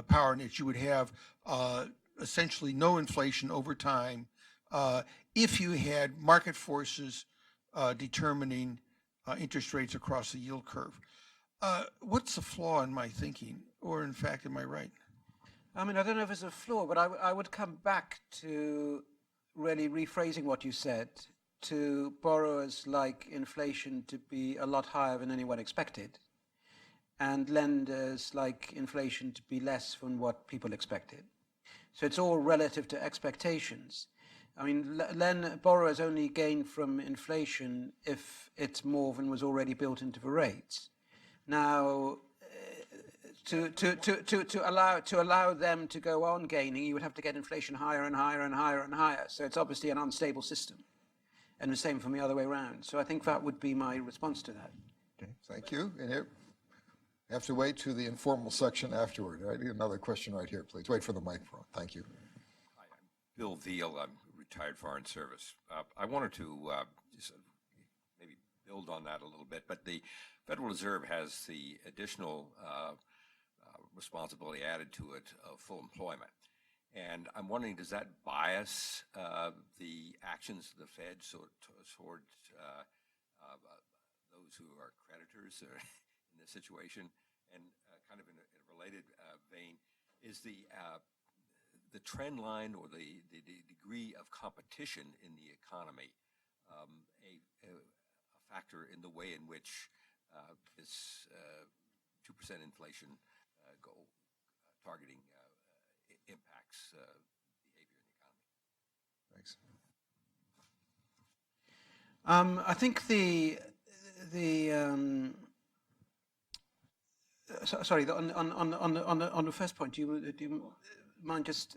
power, and that you would have essentially no inflation over time if you had market forces determining interest rates across the yield curve. What's the flaw in my thinking, or in fact, am I right? I mean, I don't know if it's a flaw, but I would come back to really rephrasing what you said, to borrowers like inflation to be a lot higher than anyone expected, and lenders like inflation to be less than what people expected. So it's all relative to expectations. I mean, borrowers only gain from inflation if it's more than was already built into the rates. Now, to allow them to go on gaining, you would have to get inflation higher and higher and higher and higher. So it's obviously an unstable system, and the same from the other way around. So I think that would be my response to that. Okay, thank you. And you have to wait to the informal section afterward. I need another question right here, please. Wait for the microphone. Thank you. Hi, I'm Bill Veal. I'm retired Foreign Service. I wanted to just maybe build on that a little bit, but the Federal Reserve has the additional responsibility added to it of full employment. And I'm wondering, does that bias the actions of the Fed toward those who are creditors in this situation? And kind of in a related vein, is the trend line or the degree of competition in the economy a factor in the way in which this 2% inflation goal targeting impacts behavior in the economy? I think on the first point, do you mind just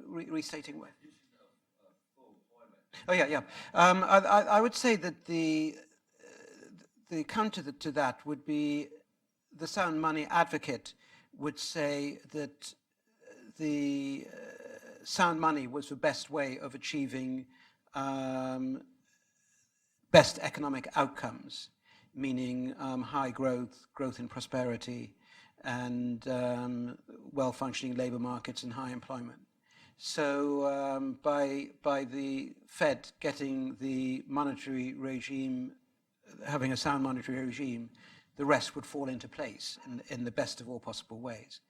restating what? Oh yeah. I would say that the counter to that would be the sound money advocate would say that the sound money was the best way of achieving best economic outcomes, meaning high growth in prosperity, and well-functioning labor markets and high employment. So by the Fed getting the monetary regime, having a sound monetary regime, the rest would fall into place in the best of all possible ways.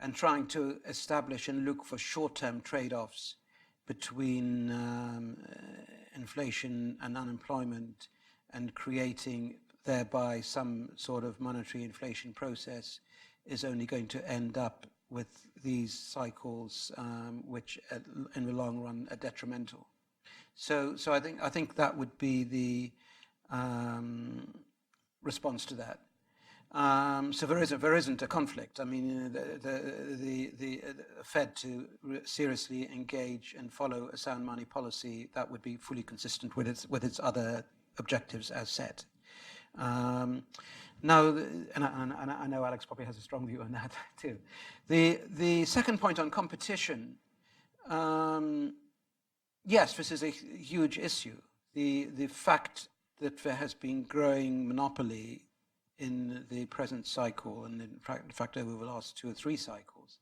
And trying to establish and look for short-term trade-offs between inflation and unemployment, and creating thereby some sort of monetary inflation process is only going to end up with these cycles which in the long run are detrimental. So I think that would be the response to that. So there isn't a conflict. I mean, the Fed to seriously engage and follow a sound money policy that would be fully consistent with its other objectives as set. No, and I know Alex probably has a strong view on that too. The second point on competition, yes, this is a huge issue. The fact that there has been growing monopoly in the present cycle, and in fact over the last 2 or 3 cycles,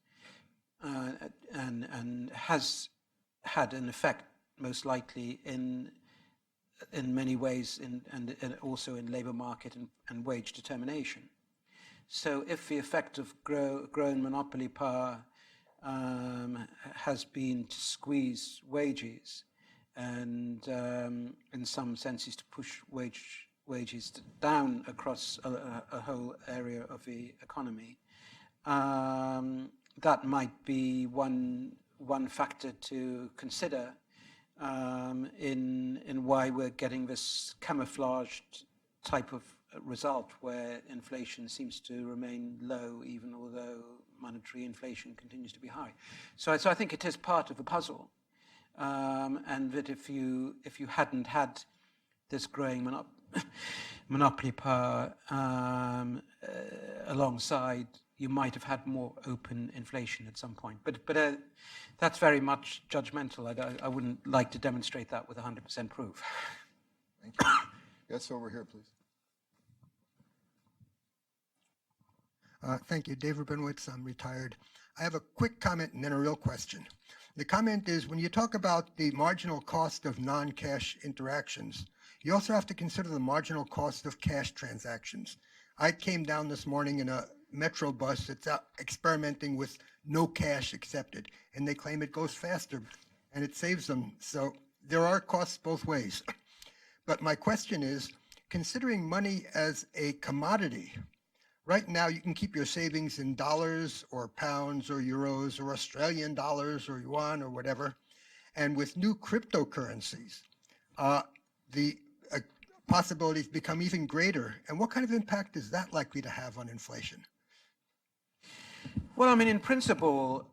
and has had an effect most likely in many ways, and also in labour market and wage determination. So if the effect of growing monopoly power has been to squeeze wages and in some senses to push wages down across a whole area of the economy, that might be one factor to consider in why we're getting this camouflaged type of result where inflation seems to remain low, even although monetary inflation continues to be high. So I think it is part of the puzzle, and that if you hadn't had this growing monopoly power alongside, you might have had more open inflation at some point. But that's very much judgmental. I wouldn't like to demonstrate that with 100% proof. Thank you. Yes, over here, please. Thank you. Dave Rubinowitz, I'm retired. I have a quick comment and then a real question. The comment is, when you talk about the marginal cost of non-cash interactions, you also have to consider the marginal cost of cash transactions. I came down this morning in a metro bus that's out experimenting with no cash accepted, and they claim it goes faster and it saves them. So there are costs both ways. But my question is, considering money as a commodity, right now you can keep your savings in dollars or pounds or euros or Australian dollars or yuan or whatever. And with new cryptocurrencies, the possibilities become even greater. And what kind of impact is that likely to have on inflation? Well, I mean, in principle,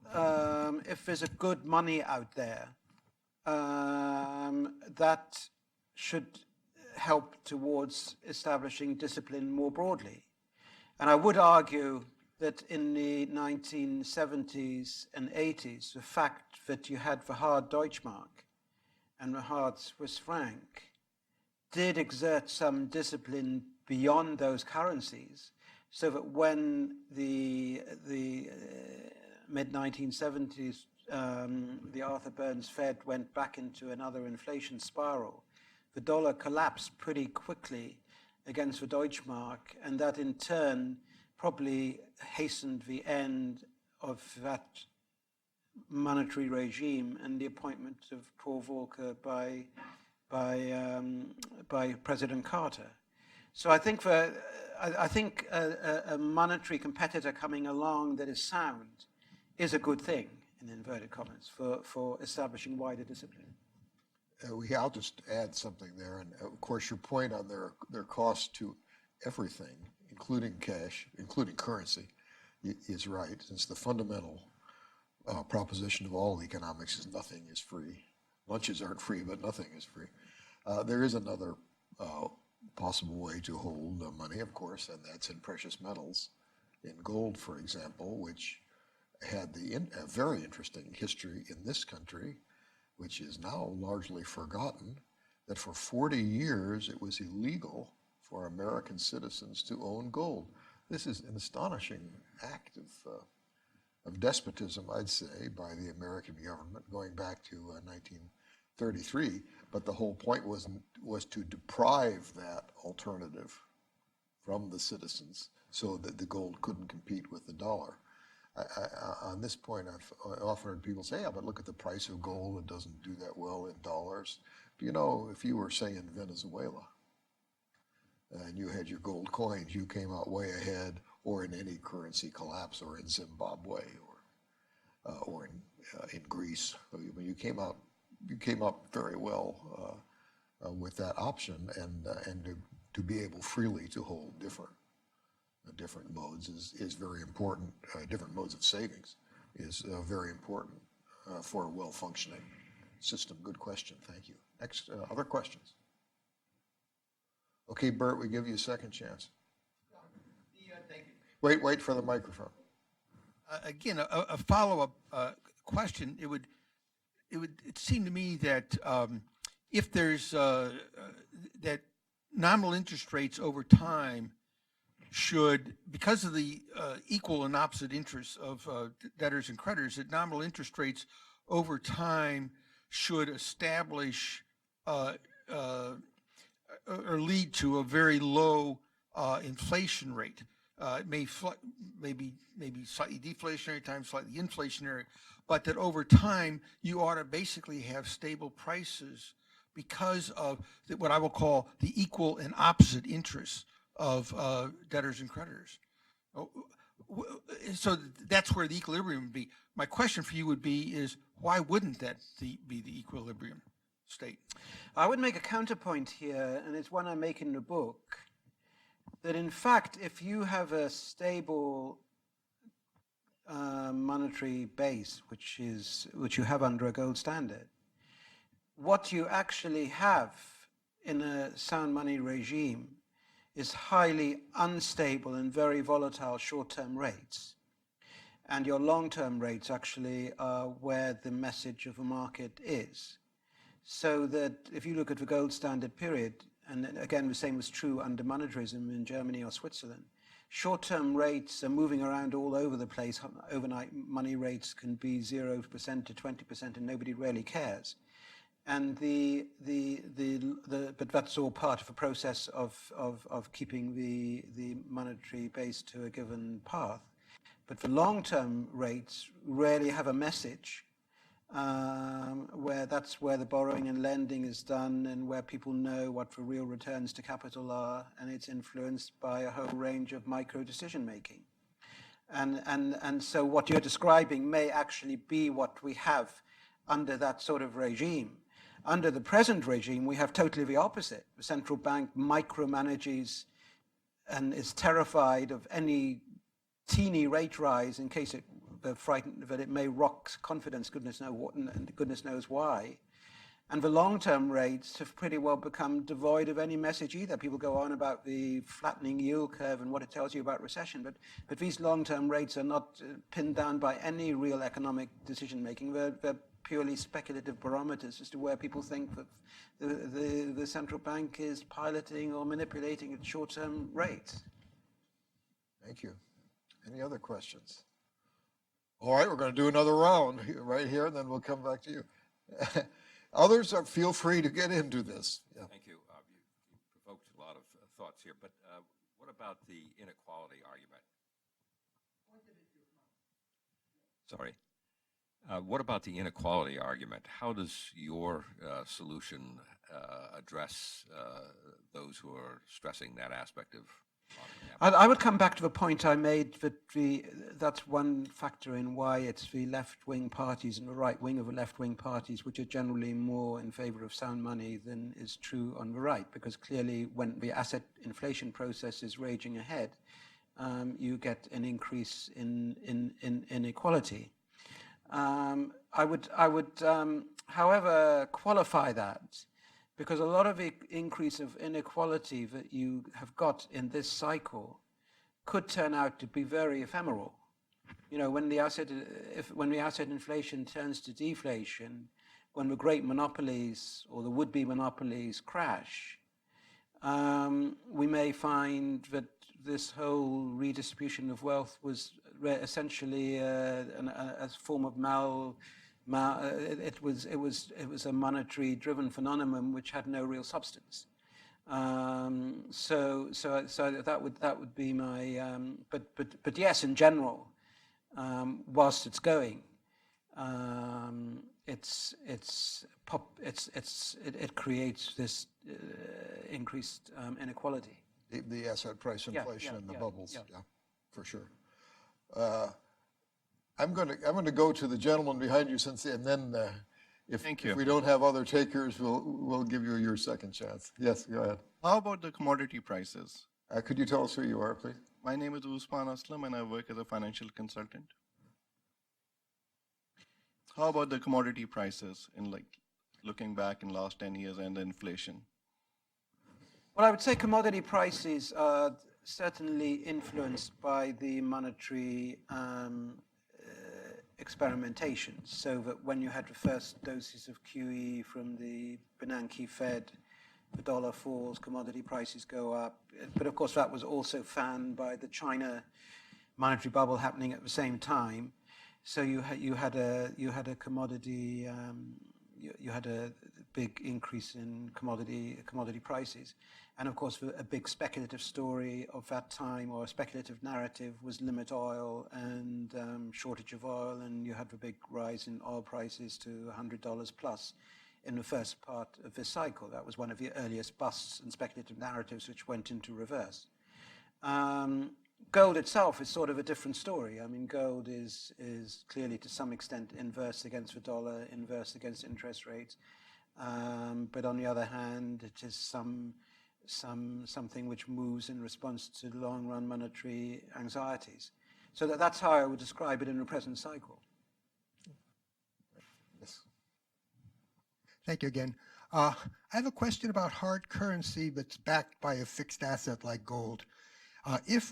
if there's a good money out there, that should help towards establishing discipline more broadly. And I would argue that in the 1970s and 80s, the fact that you had the hard Deutschmark and the hard Swiss franc did exert some discipline beyond those currencies, so that when the mid-1970s, the Arthur Burns Fed went back into another inflation spiral, the dollar collapsed pretty quickly against the Deutschmark, and that in turn probably hastened the end of that monetary regime and the appointment of Paul Volcker by President Carter. So I think a monetary competitor coming along that is sound is a good thing, in inverted commas, for establishing wider discipline. I'll just add something there, and of course your point on their cost to everything, including cash, including currency, is right, since the fundamental proposition of all economics is nothing is free. Lunches aren't free, but nothing is free. There is another possible way to hold money, of course, and that's in precious metals, in gold, for example, which had a very interesting history in this country, which is now largely forgotten, that for 40 years it was illegal for American citizens to own gold. This is an astonishing act of despotism, I'd say, by the American government going back to 1933. But the whole point was to deprive that alternative from the citizens so that the gold couldn't compete with the dollar. On this point, I've often heard people say, yeah, but look at the price of gold, it doesn't do that well in dollars. But you know, if you were, say, in Venezuela, and you had your gold coins, you came out way ahead, or in any currency collapse, or in Zimbabwe, or in Greece. You came up very well with that option, and to be able freely to hold different modes is very important. Different modes of savings is very important for a well-functioning system. Good question, thank you. Next, other questions? Okay, Bert, we give you a second chance. Wait for the microphone. Again, a follow-up question. It seemed to me that if there's that nominal interest rates over time should, because of the equal and opposite interests of debtors and creditors, that nominal interest rates over time should establish or lead to a very low inflation rate. It may maybe slightly deflationary, times slightly inflationary, but that over time you ought to basically have stable prices because of what I will call the equal and opposite interests of debtors and creditors. So that's where the equilibrium would be. My question for you would be is, why wouldn't that be the equilibrium state? I would make a counterpoint here, and it's one I make in the book, that in fact, if you have a stable monetary base, which you have under a gold standard, what you actually have in a sound money regime is highly unstable and very volatile short-term rates. And your long-term rates actually are where the message of a market is. So that if you look at the gold standard period, and again, the same was true under monetarism in Germany or Switzerland, short-term rates are moving around all over the place. Overnight money rates can be 0% to 20%, and nobody really cares. And but that's all part of a process of keeping the monetary base to a given path. But the long-term rates rarely have a message, where that's where the borrowing and lending is done, and where people know what the real returns to capital are, and it's influenced by a whole range of micro decision making. And so what you're describing may actually be what we have under that sort of regime. Under the present regime, we have totally the opposite. The central bank micromanages and is terrified of any teeny rate rise in case they're frightened that it may rock confidence, goodness knows why. And the long-term rates have pretty well become devoid of any message either. People go on about the flattening yield curve and what it tells you about recession, but these long-term rates are not pinned down by any real economic decision-making. They're purely speculative barometers as to where people think that the central bank is piloting or manipulating its short-term rates. Thank you. Any other questions? All right, we're going to do another round right here, and then we'll come back to you. Others, feel free to get into this. Yeah. Thank you. You provoked a lot of thoughts here, but what about the inequality argument? Sorry. What about the inequality argument? How does your solution address those who are stressing that aspect of modern capital? I would come back to the point I made that that's one factor in why it's the left-wing parties and the right wing of the left-wing parties which are generally more in favor of sound money than is true on the right, because clearly when the asset inflation process is raging ahead, you get an increase in inequality. I would, however, qualify that, because a lot of the increase of inequality that you have got in this cycle could turn out to be very ephemeral. You know, when the asset inflation turns to deflation, when the great monopolies or the would-be monopolies crash, we may find that this whole redistribution of wealth was essentially a form of it was a monetary driven phenomenon which had no real substance. So that would be my but yes, in general, whilst it's going, it creates this increased inequality. The asset price inflation and the bubbles, yeah, for sure. I'm going to go to the gentleman behind you, and then if we don't have other takers, we'll give you your second chance. Yes, go ahead. How about the commodity prices? Could you tell us who you are, please? My name is Usman Aslam, and I work as a financial consultant. How about the commodity prices in looking back in last 10 years and the inflation? Well, I would say commodity prices are certainly influenced by the monetary experimentation, so that when you had the first doses of QE from the Bernanke Fed, the dollar falls, commodity prices go up. But of course, that was also fanned by the China monetary bubble happening at the same time. So you had a commodity, you had a big increase in commodity prices. And of course, a big speculative story of that time, or a speculative narrative, was limit oil and shortage of oil, and you had the big rise in oil prices to $100 plus in the first part of this cycle. That was one of the earliest busts and speculative narratives which went into reverse. Gold itself is sort of a different story. I mean, gold is clearly to some extent inverse against the dollar, inverse against interest rates. But on the other hand, it is something which moves in response to long-run monetary anxieties. So that's how I would describe it in the present cycle. Yes. Thank you again. I have a question about hard currency that's backed by a fixed asset like gold.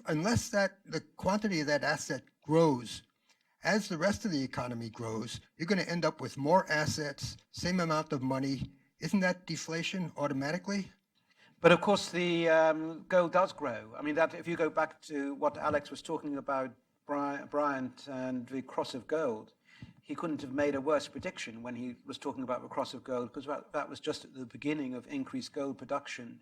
Unless the quantity of that asset grows, as the rest of the economy grows, you're going to end up with more assets, same amount of money. Isn't that deflation automatically? But of course, the gold does grow. I mean, that if you go back to what Alex was talking about, Bryant and the cross of gold, he couldn't have made a worse prediction when he was talking about the cross of gold, because that was just at the beginning of increased gold production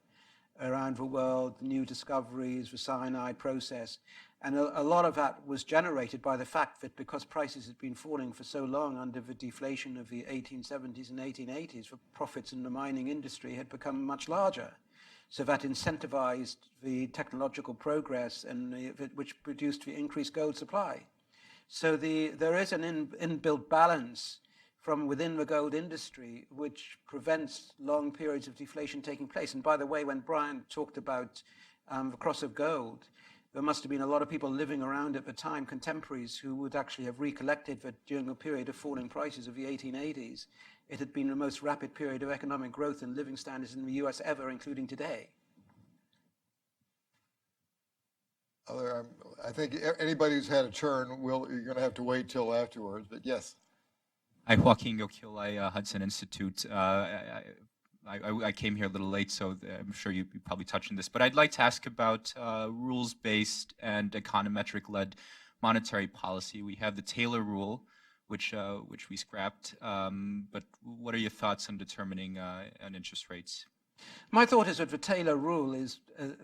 around the world, new discoveries, the cyanide process. And a lot of that was generated by the fact that because prices had been falling for so long under the deflation of the 1870s and 1880s, the profits in the mining industry had become much larger. So that incentivized the technological progress and which produced the increased gold supply. So there is an inbuilt balance from within the gold industry which prevents long periods of deflation taking place. And by the way, when Brian talked about the cross of gold, there must have been a lot of people living around at the time, contemporaries, who would actually have recollected that during a period of falling prices of the 1880s, it had been the most rapid period of economic growth and living standards in the US ever, including today. I think anybody who's had a turn, you're going to have to wait till afterwards, but yes. Hi, Joaquin Gokilai, Hudson Institute. I came here a little late, so I'm sure you probably touched on this, but I'd like to ask about rules-based and econometric-led monetary policy. We have the Taylor rule, which we scrapped, but what are your thoughts on determining on interest rates? My thought is that the Taylor rule is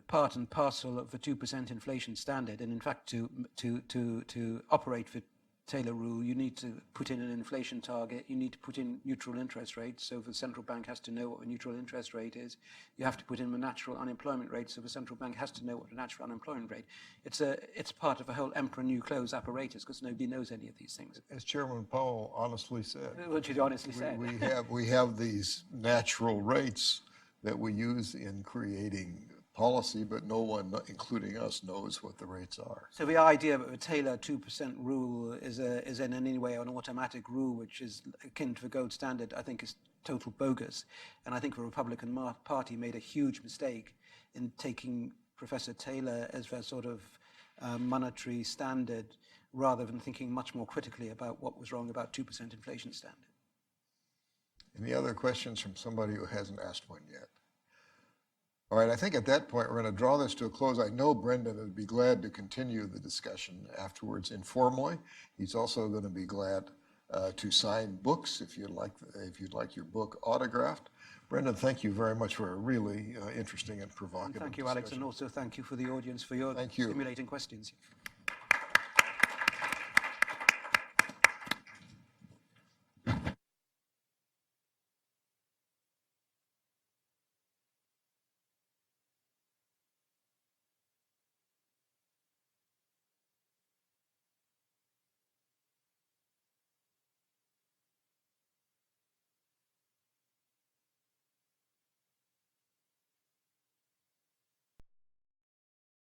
part and parcel of the 2% inflation standard, and in fact, to operate the Taylor rule, you need to put in an inflation target, you need to put in neutral interest rates, so the central bank has to know what the neutral interest rate is. You have to put in the natural unemployment rate, so the central bank has to know what the natural unemployment rate. It's part of a whole emperor new clothes apparatus, because nobody knows any of these things. As Chairman Powell honestly said, Which he honestly said. we have these natural rates that we use in creating policy, but no one, including us, knows what the rates are. So the idea that the Taylor 2% rule is in any way an automatic rule, which is akin to the gold standard, I think is total bogus. And I think the Republican Party made a huge mistake in taking Professor Taylor as their sort of monetary standard, rather than thinking much more critically about what was wrong about 2% inflation standard. Any other questions from somebody who hasn't asked one yet? All right, I think at that point, we're going to draw this to a close. I know Brendan would be glad to continue the discussion afterwards informally. He's also going to be glad to sign books if you'd like your book autographed. Brendan, thank you very much for a really interesting and provocative discussion. Thank you, Alex, and also thank you for the audience for your stimulating questions.